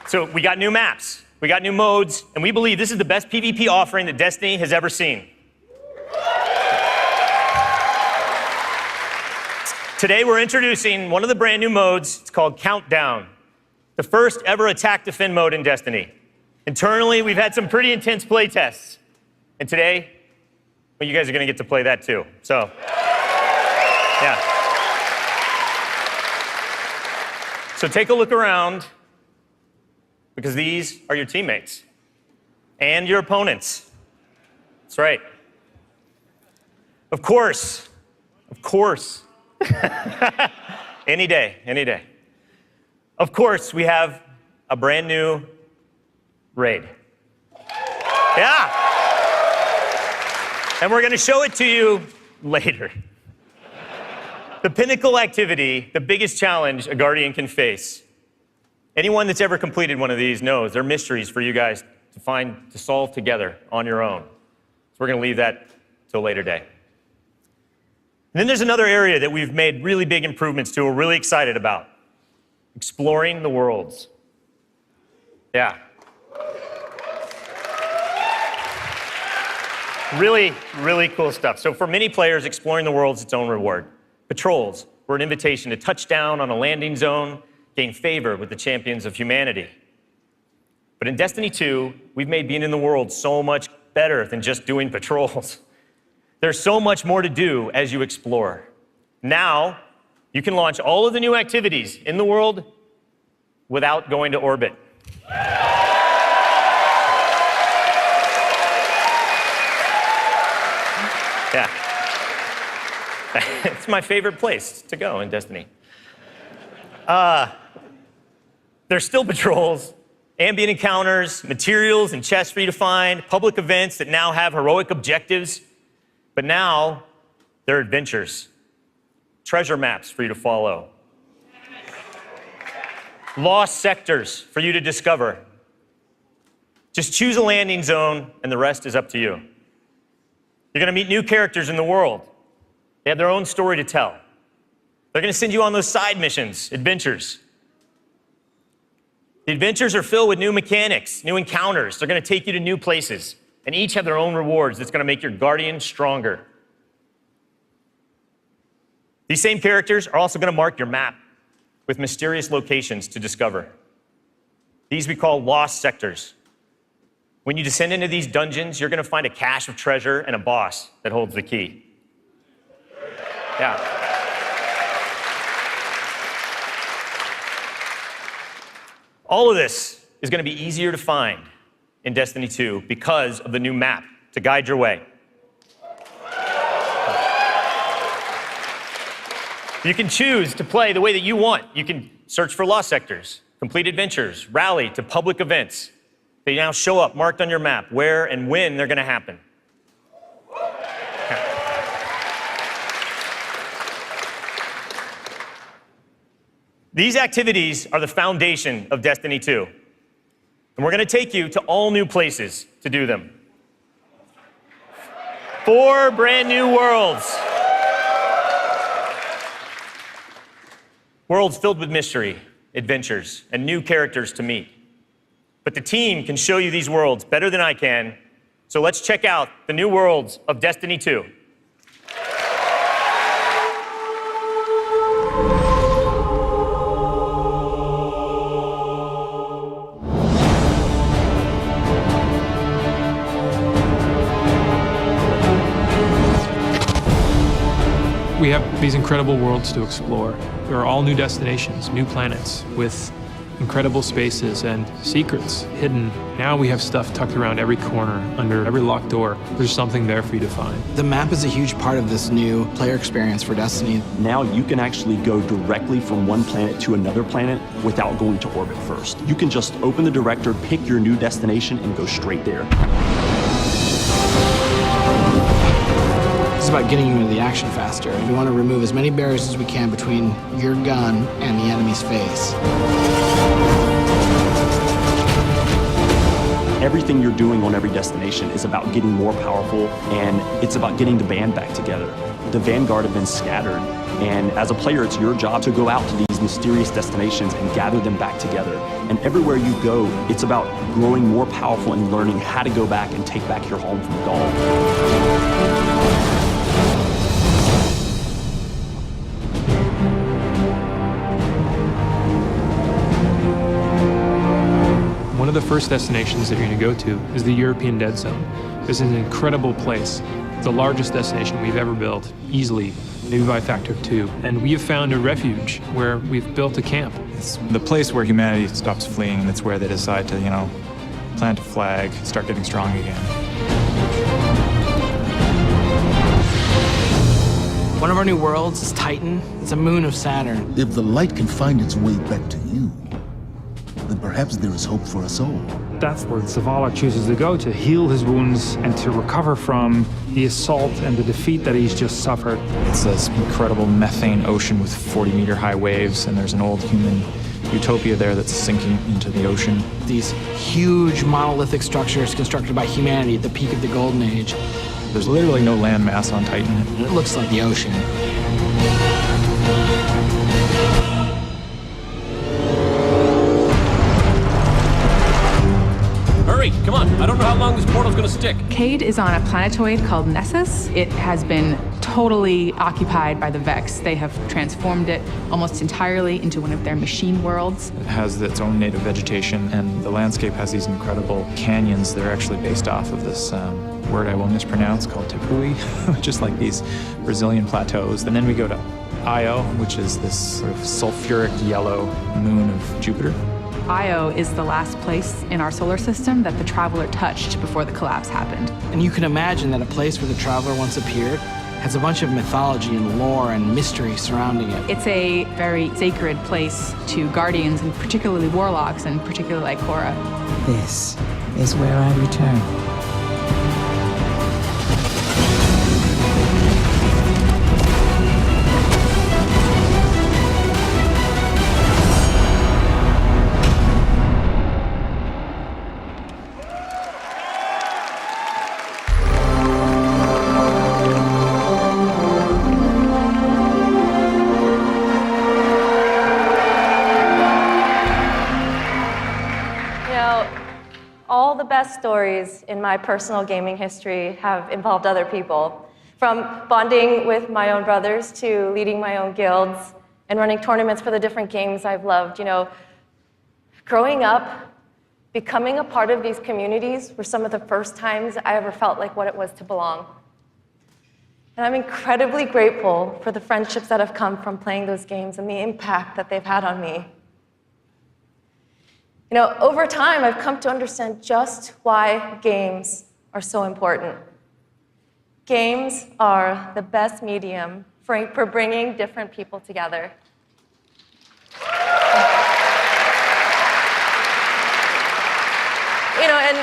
So we got new maps, we got new modes, and we believe this is the best PvP offering that Destiny has ever seen. Today we're introducing one of the brand new modes. It's called Countdown, the first ever attack defend mode in Destiny. Internally, we've had some pretty intense play tests. And today, well, you guys are going to get to play that too. So, yeah. So take a look around, because these are your teammates and your opponents. That's right. Of course. Any day. Of course, we have a brand new raid. Yeah. And we're going to show it to you later. The pinnacle activity, the biggest challenge a Guardian can face. Anyone that's ever completed one of these knows they're mysteries for you guys to solve together on your own. So we're going to leave that till a later day. And then there's another area that we've made really big improvements to, we're really excited about. Exploring the worlds. Yeah. Really, really cool stuff. So for many players, exploring the world is its own reward. Patrols were an invitation to touch down on a landing zone, gain favor with the champions of humanity. But in Destiny 2, we've made being in the world so much better than just doing patrols. There's so much more to do as you explore. Now, you can launch all of the new activities in the world without going to orbit. Yeah. It's my favorite place to go in Destiny. There's still patrols, ambient encounters, materials and chests for you to find, public events that now have heroic objectives, but now they're adventures. Treasure maps for you to follow. Lost sectors for you to discover. Just choose a landing zone and the rest is up to you. You're going to meet new characters in the world. They have their own story to tell. They're going to send you on those side missions, adventures. The adventures are filled with new mechanics, new encounters. They're going to take you to new places, and each have their own rewards that's going to make your guardian stronger. These same characters are also going to mark your map with mysterious locations to discover. These we call lost sectors. When you descend into these dungeons, you're going to find a cache of treasure and a boss that holds the key. Yeah. All of this is going to be easier to find in Destiny 2 because of the new map to guide your way. You can choose to play the way that you want. You can search for lost sectors, complete adventures, rally to public events. They now show up marked on your map where and when they're going to happen. These activities are the foundation of Destiny 2. And we're going to take you to all new places to do them. 4 brand new worlds. Worlds filled with mystery, adventures, and new characters to meet. But the team can show you these worlds better than I can. So let's check out the new worlds of Destiny 2. We have these incredible worlds to explore. There are all new destinations, new planets with incredible spaces and secrets hidden. Now we have stuff tucked around every corner, under every locked door. There's something there for you to find. The map is a huge part of this new player experience for Destiny. Now you can actually go directly from one planet to another planet without going to orbit first. You can just open the director, pick your new destination, and go straight there. It's about getting you into the action faster. We want to remove as many barriers as we can between your gun and the enemy's face. Everything you're doing on every destination is about getting more powerful, and it's about getting the band back together. The Vanguard have been scattered, and as a player, it's your job to go out to these mysterious destinations and gather them back together. And everywhere you go, it's about growing more powerful and learning how to go back and take back your home from Gaul. One of the first destinations that you're going to go to is the European Dead Zone. This is an incredible place. It's the largest destination we've ever built, easily, maybe by a factor of 2. And we have found a refuge where we've built a camp. It's the place where humanity stops fleeing, and it's where they decide to, plant a flag, start getting strong again. One of our new worlds is Titan. It's a moon of Saturn. If the light can find its way back to you, then perhaps there is hope for us all. That's where Zavala chooses to go to heal his wounds and to recover from the assault and the defeat that he's just suffered. It's this incredible methane ocean with 40-meter high waves, and there's an old human utopia there that's sinking into the ocean. These huge monolithic structures constructed by humanity at the peak of the Golden Age. There's literally no land mass on Titan. It looks like the ocean. Hurry! Come on, I don't know how long this portal's gonna stick. Cade is on a planetoid called Nessus. It has been totally occupied by the Vex. They have transformed it almost entirely into one of their machine worlds. It has its own native vegetation, and the landscape has these incredible canyons that are actually based off of this word I will mispronounce called Tepui, just like these Brazilian plateaus. And then we go to Io, which is this sort of sulfuric yellow moon of Jupiter. Io is the last place in our solar system that the Traveler touched before the collapse happened. And you can imagine that a place where the Traveler once appeared has a bunch of mythology and lore and mystery surrounding it. It's a very sacred place to Guardians, and particularly Warlocks, and particularly Ikora. This is where I return. All the best stories in my personal gaming history have involved other people. From bonding with my own brothers to leading my own guilds and running tournaments for the different games I've loved. Growing up, becoming a part of these communities were some of the first times I ever felt like what it was to belong. And I'm incredibly grateful for the friendships that have come from playing those games and the impact that they've had on me. Over time, I've come to understand just why games are so important. Games are the best medium for bringing different people together. And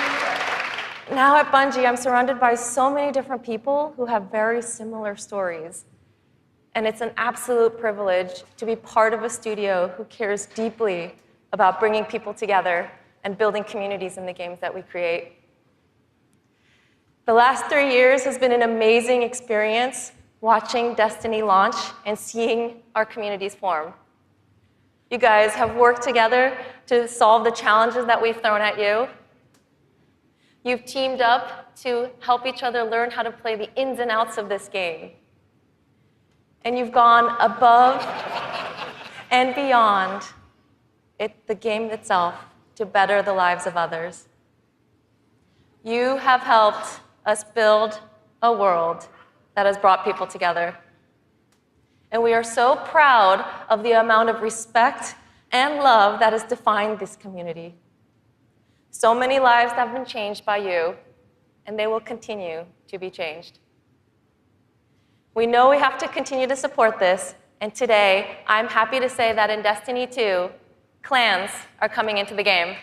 now at Bungie, I'm surrounded by so many different people who have very similar stories. And it's an absolute privilege to be part of a studio who cares deeply about bringing people together and building communities in the games that we create. The last 3 years has been an amazing experience watching Destiny launch and seeing our communities form. You guys have worked together to solve the challenges that we've thrown at you. You've teamed up to help each other learn how to play the ins and outs of this game. And you've gone above and beyond the game itself to better the lives of others. You have helped us build a world that has brought people together. And we are so proud of the amount of respect and love that has defined this community. So many lives have been changed by you, and they will continue to be changed. We know we have to continue to support this, and today I'm happy to say that in Destiny 2, clans are coming into the game.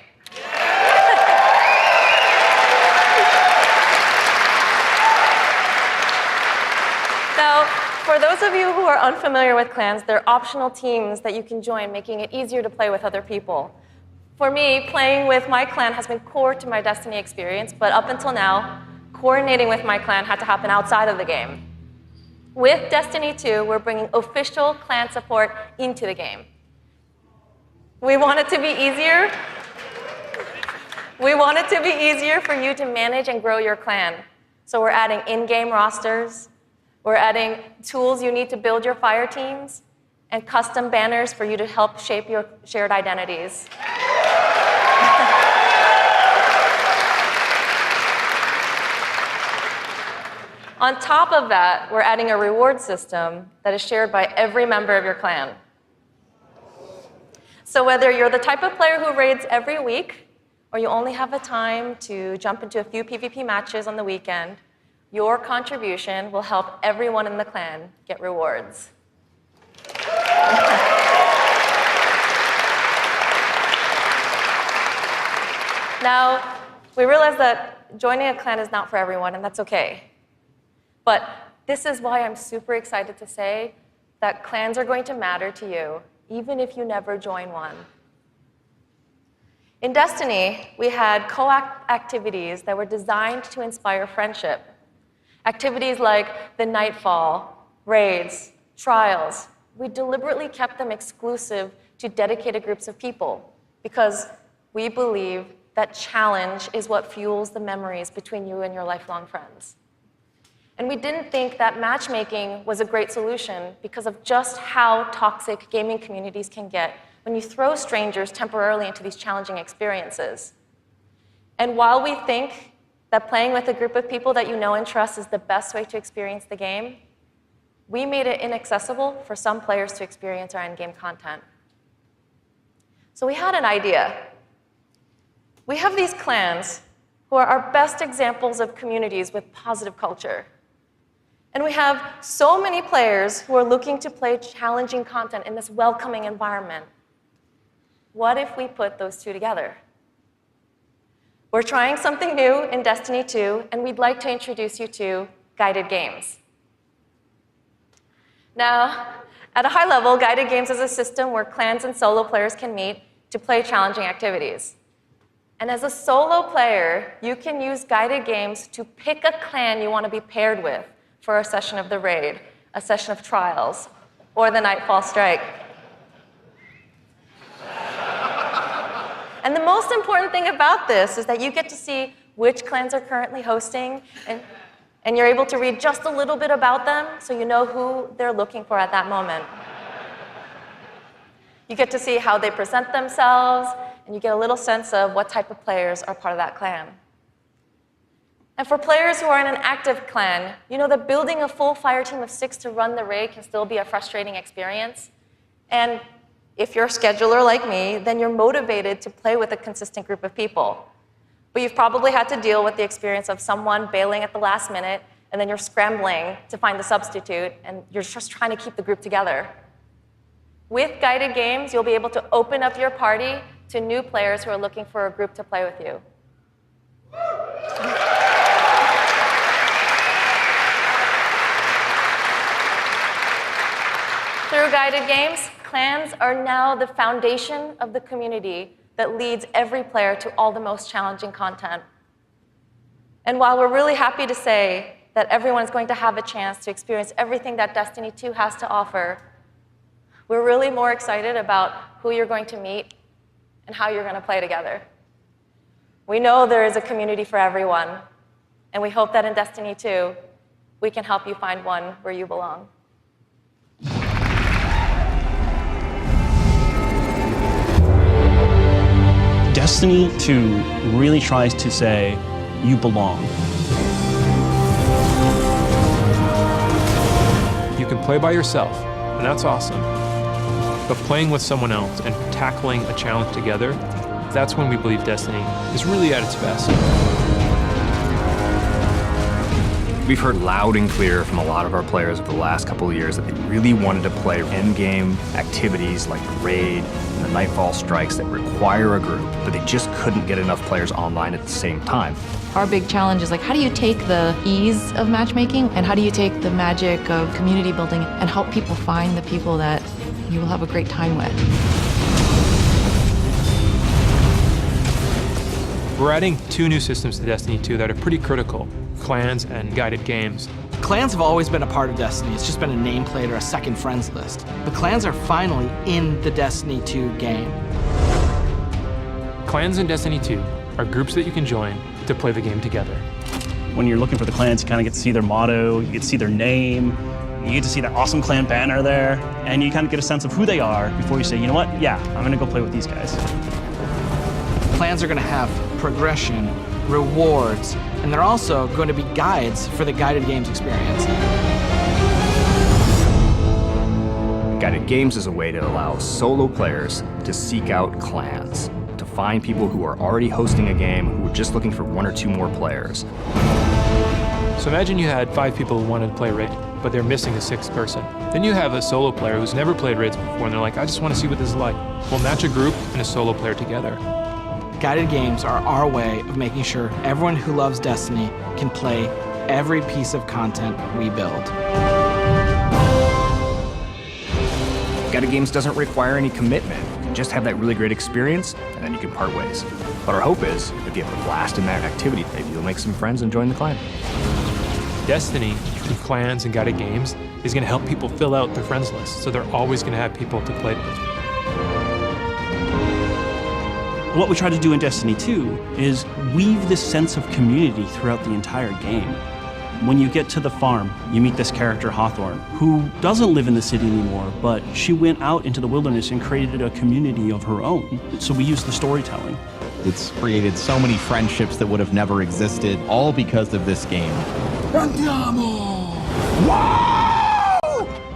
Now, for those of you who are unfamiliar with clans, they're optional teams that you can join, making it easier to play with other people. For me, playing with my clan has been core to my Destiny experience, but up until now, coordinating with my clan had to happen outside of the game. With Destiny 2, we're bringing official clan support into the game. We want it to be easier. We want it to be easier for you to manage and grow your clan. So we're adding in-game rosters. We're adding tools you need to build your fire teams and custom banners for you to help shape your shared identities. On top of that, we're adding a reward system that is shared by every member of your clan. So whether you're the type of player who raids every week, or you only have the time to jump into a few PvP matches on the weekend, your contribution will help everyone in the clan get rewards. Now, we realize that joining a clan is not for everyone, and that's okay. But this is why I'm super excited to say that clans are going to matter to you, even if you never join one. In Destiny, we had co-op activities that were designed to inspire friendship. Activities like the Nightfall, raids, trials. We deliberately kept them exclusive to dedicated groups of people because we believe that challenge is what fuels the memories between you and your lifelong friends. And we didn't think that matchmaking was a great solution because of just how toxic gaming communities can get when you throw strangers temporarily into these challenging experiences. And while we think that playing with a group of people that you know and trust is the best way to experience the game, we made it inaccessible for some players to experience our endgame content. So we had an idea. We have these clans who are our best examples of communities with positive culture. And we have so many players who are looking to play challenging content in this welcoming environment. What if we put those two together? We're trying something new in Destiny 2, and we'd like to introduce you to guided games. Now, at a high level, guided games is a system where clans and solo players can meet to play challenging activities. And as a solo player, you can use guided games to pick a clan you want to be paired with for a session of the raid, a session of trials, or the Nightfall Strike. And the most important thing about this is that you get to see which clans are currently hosting, and you're able to read just a little bit about them so you know who they're looking for at that moment. You get to see how they present themselves, and you get a little sense of what type of players are part of that clan. And for players who are in an active clan, you know that building a full fire team of 6 to run the raid can still be a frustrating experience. And if you're a scheduler like me, then you're motivated to play with a consistent group of people. But you've probably had to deal with the experience of someone bailing at the last minute, and then you're scrambling to find the substitute, and you're just trying to keep the group together. With guided games, you'll be able to open up your party to new players who are looking for a group to play with you. Through guided games, clans are now the foundation of the community that leads every player to all the most challenging content. And while we're really happy to say that everyone's going to have a chance to experience everything that Destiny 2 has to offer, we're really more excited about who you're going to meet and how you're going to play together. We know there is a community for everyone, and we hope that in Destiny 2, we can help you find one where you belong. Destiny 2 really tries to say, you belong. You can play by yourself, and that's awesome. But playing with someone else and tackling a challenge together, that's when we believe Destiny is really at its best. We've heard loud and clear from a lot of our players over the last couple of years that they really wanted to play endgame activities like the raid and the Nightfall Strikes that require a group, but they just couldn't get enough players online at the same time. Our big challenge is like, how do you take the ease of matchmaking and how do you take the magic of community building and help people find the people that you will have a great time with? We're adding 2 new systems to Destiny 2 that are pretty critical: clans and guided games. Clans have always been a part of Destiny. It's just been a nameplate or a second friends list. But clans are finally in the Destiny 2 game. Clans in Destiny 2 are groups that you can join to play the game together. When you're looking for the clans, you kind of get to see their motto, you get to see their name, you get to see that awesome clan banner there, and you kind of get a sense of who they are before you say, you know what, yeah, I'm gonna go play with these guys. Clans are gonna have progression, rewards, and they're also going to be guides for the guided games experience. Guided games is a way to allow solo players to seek out clans, to find people who are already hosting a game who are just looking for 1 or 2 more players. So imagine you had 5 people who wanted to play raid, but they're missing a 6th person. Then you have a solo player who's never played raids before, and they're like, I just want to see what this is like. We'll match a group and a solo player together. Guided games are our way of making sure everyone who loves Destiny can play every piece of content we build. Guided games doesn't require any commitment. You can just have that really great experience, and then you can part ways. But our hope is, if you have a blast in that activity, maybe you'll make some friends and join the clan. Destiny, through clans and guided games, is going to help people fill out their friends list, so they're always going to have people to play with. What we try to do in Destiny 2 is weave this sense of community throughout the entire game. When you get to the farm, you meet this character, Hawthorne, who doesn't live in the city anymore, but she went out into the wilderness and created a community of her own. So we use the storytelling. It's created so many friendships that would have never existed, all because of this game.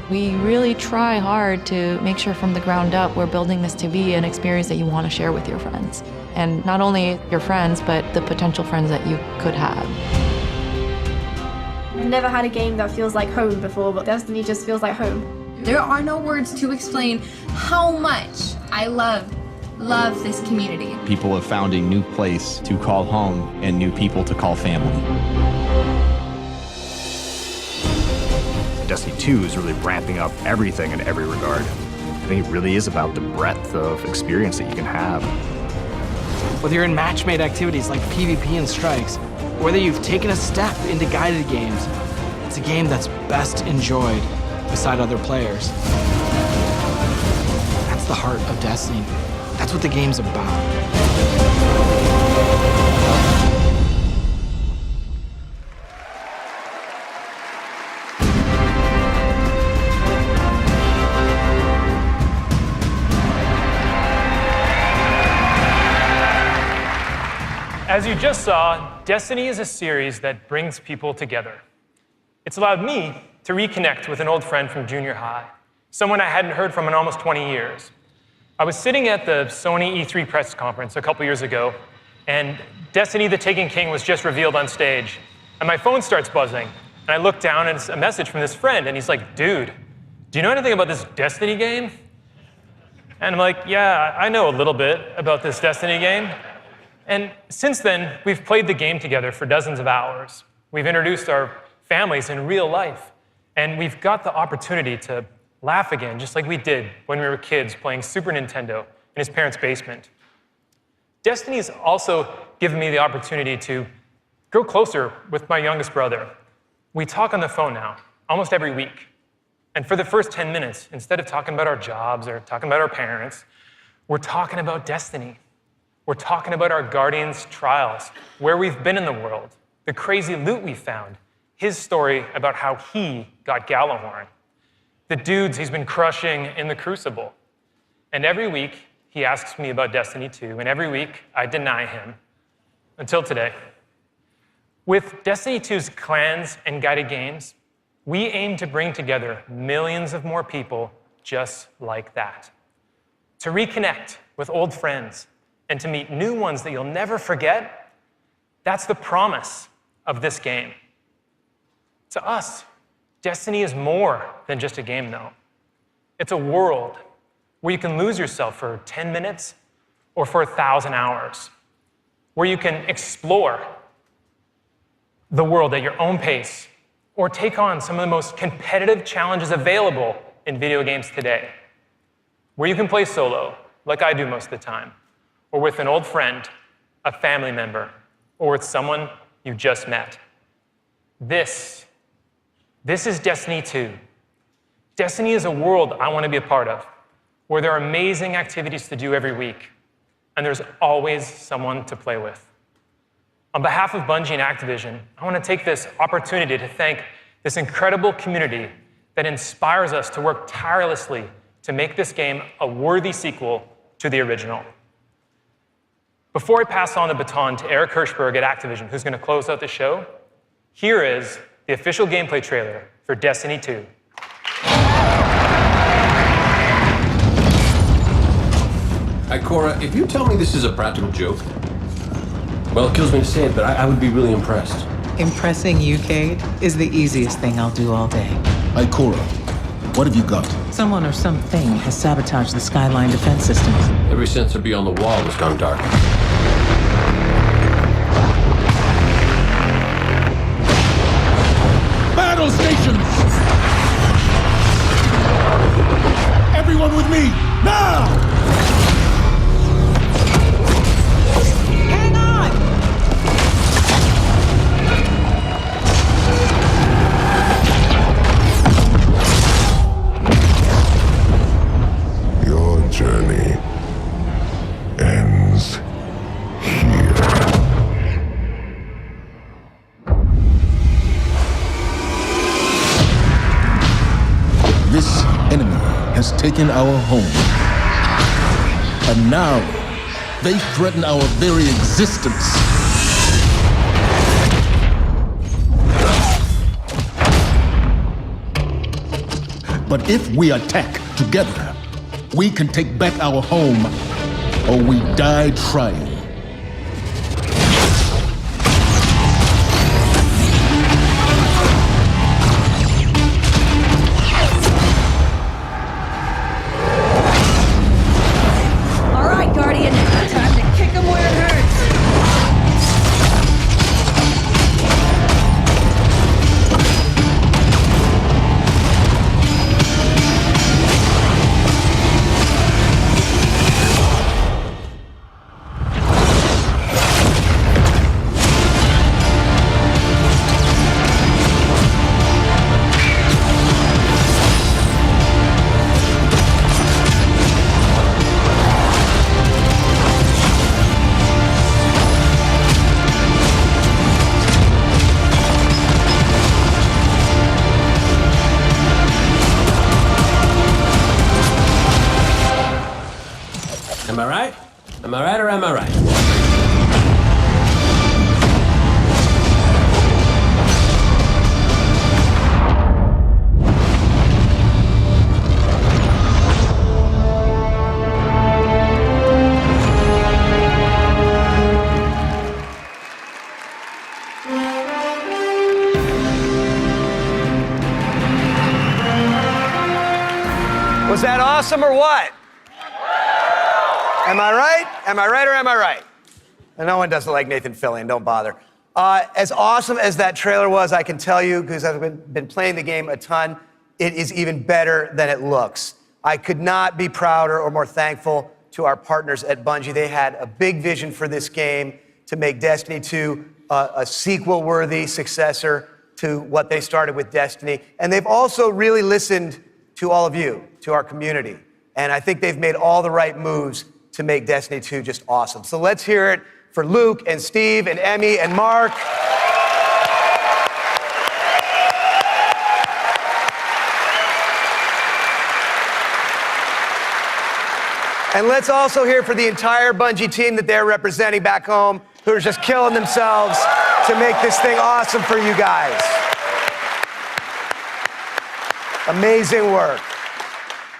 We really try hard to make sure from the ground up we're building this to be an experience that you want to share with your friends. And not only your friends, but the potential friends that you could have. I've never had a game that feels like home before, but Destiny just feels like home. There are no words to explain how much I love this community. People have found a new place to call home and new people to call family. Destiny 2 is really ramping up everything in every regard. I think it really is about the breadth of experience that you can have. Whether you're in match-made activities like PvP and strikes, or whether you've taken a step into guided games, it's a game that's best enjoyed beside other players. That's the heart of Destiny. That's what the game's about. As you just saw, Destiny is a series that brings people together. It's allowed me to reconnect with an old friend from junior high, someone I hadn't heard from in almost 20 years. I was sitting at the Sony E3 press conference a couple years ago, and Destiny the Taken King was just revealed on stage, and my phone starts buzzing, and I look down and it's a message from this friend, and he's like, "Dude, do you know anything about this Destiny game?" And I'm like, "Yeah, I know a little bit about this Destiny game." And since then, we've played the game together for dozens of hours. We've introduced our families in real life, and we've got the opportunity to laugh again, just like we did when we were kids playing Super Nintendo in his parents' basement. Destiny's also given me the opportunity to grow closer with my youngest brother. We talk on the phone now, almost every week. And for the first 10 minutes, instead of talking about our jobs or talking about our parents, we're talking about Destiny. We're talking about our Guardian's trials, where we've been in the world, the crazy loot we found, his story about how he got Gallahorn, the dudes he's been crushing in the Crucible. And every week, he asks me about Destiny 2, and every week, I deny him, until today. With Destiny 2's clans and guided games, we aim to bring together millions of more people just like that, to reconnect with old friends, and to meet new ones that you'll never forget. That's the promise of this game. To us, Destiny is more than just a game, though. It's a world where you can lose yourself for 10 minutes or for 1,000 hours, where you can explore the world at your own pace or take on some of the most competitive challenges available in video games today, where you can play solo, like I do most of the time, or with an old friend, a family member, or with someone you just met. This is Destiny 2. Destiny is a world I want to be a part of, where there are amazing activities to do every week, and there's always someone to play with. On behalf of Bungie and Activision, I want to take this opportunity to thank this incredible community that inspires us to work tirelessly to make this game a worthy sequel to the original. Before I pass on the baton to Eric Hirschberg at Activision, who's going to close out the show, here is the official gameplay trailer for Destiny 2. Hi, Cora, if you tell me this is a practical joke, well, it kills me to say it, but I would be really impressed. Impressing you, Cade, is the easiest thing I'll do all day. Hi, Cora. What have you got? Someone or something has sabotaged the Skyline defense systems. Every sensor beyond the wall has gone dark. Battle stations! Everyone with me, now! Hang on! Your journey ends has taken our home. And now, they threaten our very existence. But if we attack together, we can take back our home, or we die trying. All right, Guardian, time to kick him where it hurts. Am I right? Am I right or am I right? Was that awesome or what? Am I right? Am I right or am I right? And no one does it like Nathan Fillion, don't bother. As awesome as that trailer was, I can tell you, because I've been playing the game a ton, it is even better than it looks. I could not be prouder or more thankful to our partners at Bungie. They had a big vision for this game to make Destiny 2 a sequel-worthy successor to what they started with Destiny. And they've also really listened to all of you, to our community. And I think they've made all the right moves to make Destiny 2 just awesome. So let's hear it for Luke and Steve and Emmy and Mark. And let's also hear for the entire Bungie team that they're representing back home, who are just killing themselves to make this thing awesome for you guys. Amazing work.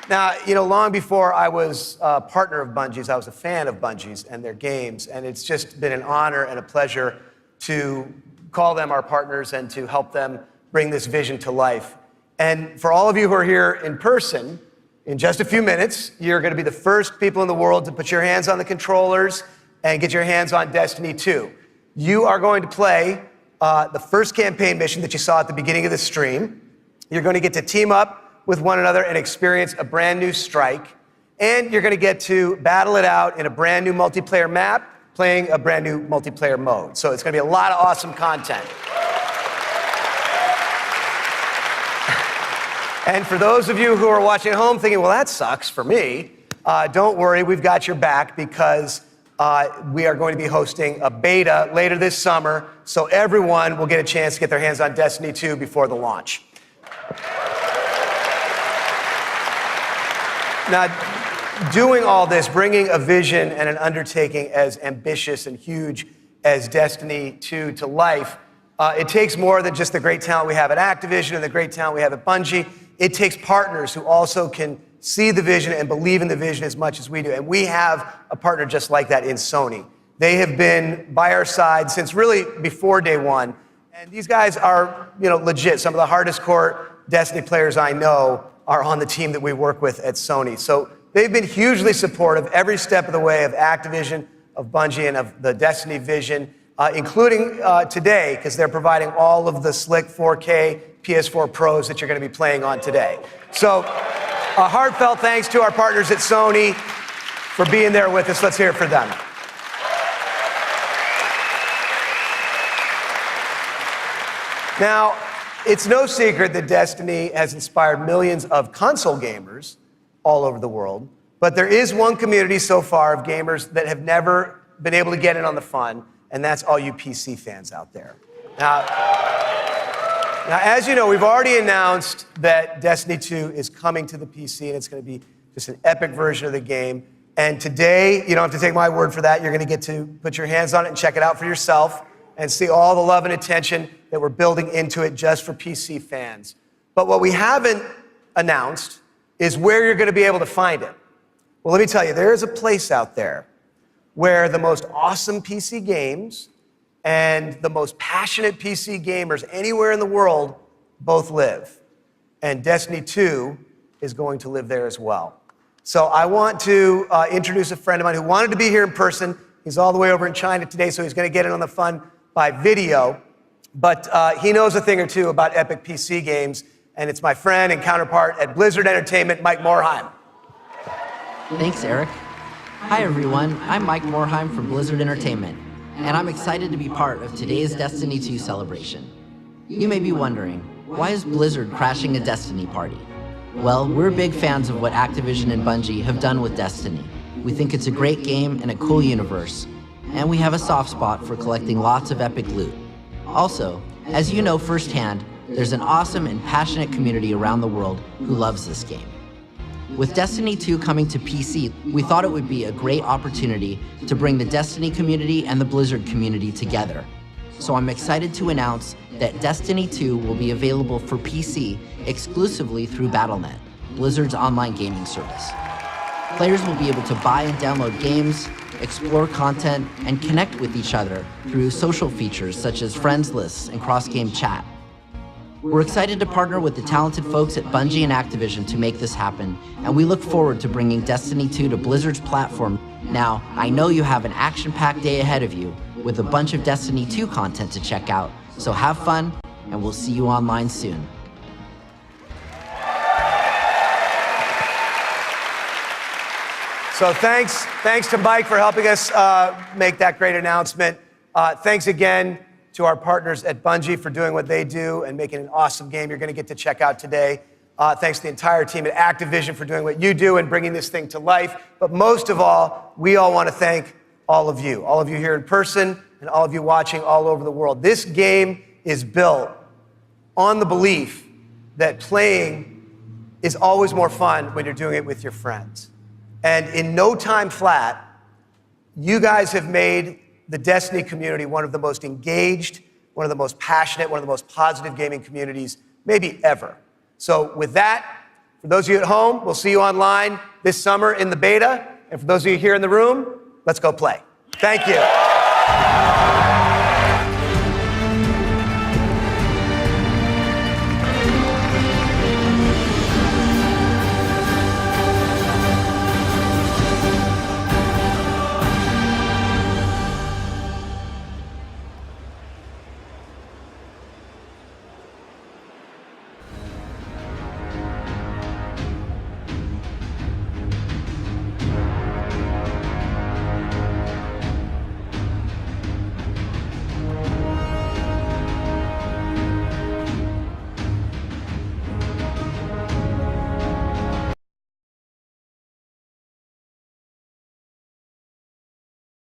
Now, you know, long before I was a partner of Bungie's, I was a fan of Bungie's and their games, and it's just been an honor and a pleasure to call them our partners and to help them bring this vision to life. And for all of you who are here in person, in just a few minutes, you're going to be the first people in the world to put your hands on the controllers and get your hands on Destiny 2. You are going to play the first campaign mission that you saw at the beginning of the stream. You're going to get to team up with one another and experience a brand new strike. And you're going to get to battle it out in a brand new multiplayer map, playing a brand new multiplayer mode. So it's going to be a lot of awesome content. And for those of you who are watching at home thinking, well, that sucks for me, don't worry, we've got your back, because we are going to be hosting a beta later this summer, so everyone will get a chance to get their hands on Destiny 2 before the launch. Now, doing all this, bringing a vision and an undertaking as ambitious and huge as Destiny 2 to life, it takes more than just the great talent we have at Activision and the great talent we have at Bungie. It takes partners who also can see the vision and believe in the vision as much as we do. And we have a partner just like that in Sony. They have been by our side since really before day one. And these guys are, legit. Some of the hardest core Destiny players I know are on the team that we work with at Sony. So they've been hugely supportive every step of the way of Activision, of Bungie, and of the Destiny vision, including today, because they're providing all of the slick 4K PS4 Pros that you're going to be playing on today. So a heartfelt thanks to our partners at Sony for being there with us. Let's hear it for them. Now, it's no secret that Destiny has inspired millions of console gamers all over the world, but there is one community so far of gamers that have never been able to get in on the fun, and that's all you PC fans out there. Now, as you know, we've already announced that Destiny 2 is coming to the PC, and it's going to be just an epic version of the game. And today, you don't have to take my word for that. You're going to get to put your hands on it and check it out for yourself and see all the love and attention that we're building into it just for PC fans. But what we haven't announced is where you're going to be able to find it. Well, let me tell you, there is a place out there where the most awesome PC games and the most passionate PC gamers anywhere in the world both live. And Destiny 2 is going to live there as well. So I want to introduce a friend of mine who wanted to be here in person. He's all the way over in China today, so he's going to get in on the fun by video. But he knows a thing or two about epic PC games, and it's my friend and counterpart at Blizzard Entertainment, Mike Morhaime. Thanks, Eric. Hi, everyone. I'm Mike Morhaime from Blizzard Entertainment, and I'm excited to be part of today's Destiny 2 celebration. You may be wondering, why is Blizzard crashing a Destiny party? Well, we're big fans of what Activision and Bungie have done with Destiny. We think it's a great game and a cool universe, and we have a soft spot for collecting lots of epic loot. Also, as you know firsthand, there's an awesome and passionate community around the world who loves this game. With Destiny 2 coming to PC, we thought it would be a great opportunity to bring the Destiny community and the Blizzard community together. So I'm excited to announce that Destiny 2 will be available for PC exclusively through Battle.net, Blizzard's online gaming service. Players will be able to buy and download games, explore content, and connect with each other through social features such as friends lists and cross-game chat. We're excited to partner with the talented folks at Bungie and Activision to make this happen, and we look forward to bringing Destiny 2 to Blizzard's platform. Now, I know you have an action-packed day ahead of you with a bunch of Destiny 2 content to check out, so have fun, and we'll see you online soon. So thanks to Mike for helping us make that great announcement. Thanks again to our partners at Bungie for doing what they do and making an awesome game you're going to get to check out today. Thanks to the entire team at Activision for doing what you do and bringing this thing to life. But most of all, we all want to thank all of you here in person and all of you watching all over the world. This game is built on the belief that playing is always more fun when you're doing it with your friends. And in no time flat, you guys have made the Destiny community one of the most engaged, one of the most passionate, one of the most positive gaming communities maybe ever. So with that, for those of you at home, we'll see you online this summer in the beta. And for those of you here in the room, let's go play. Thank you.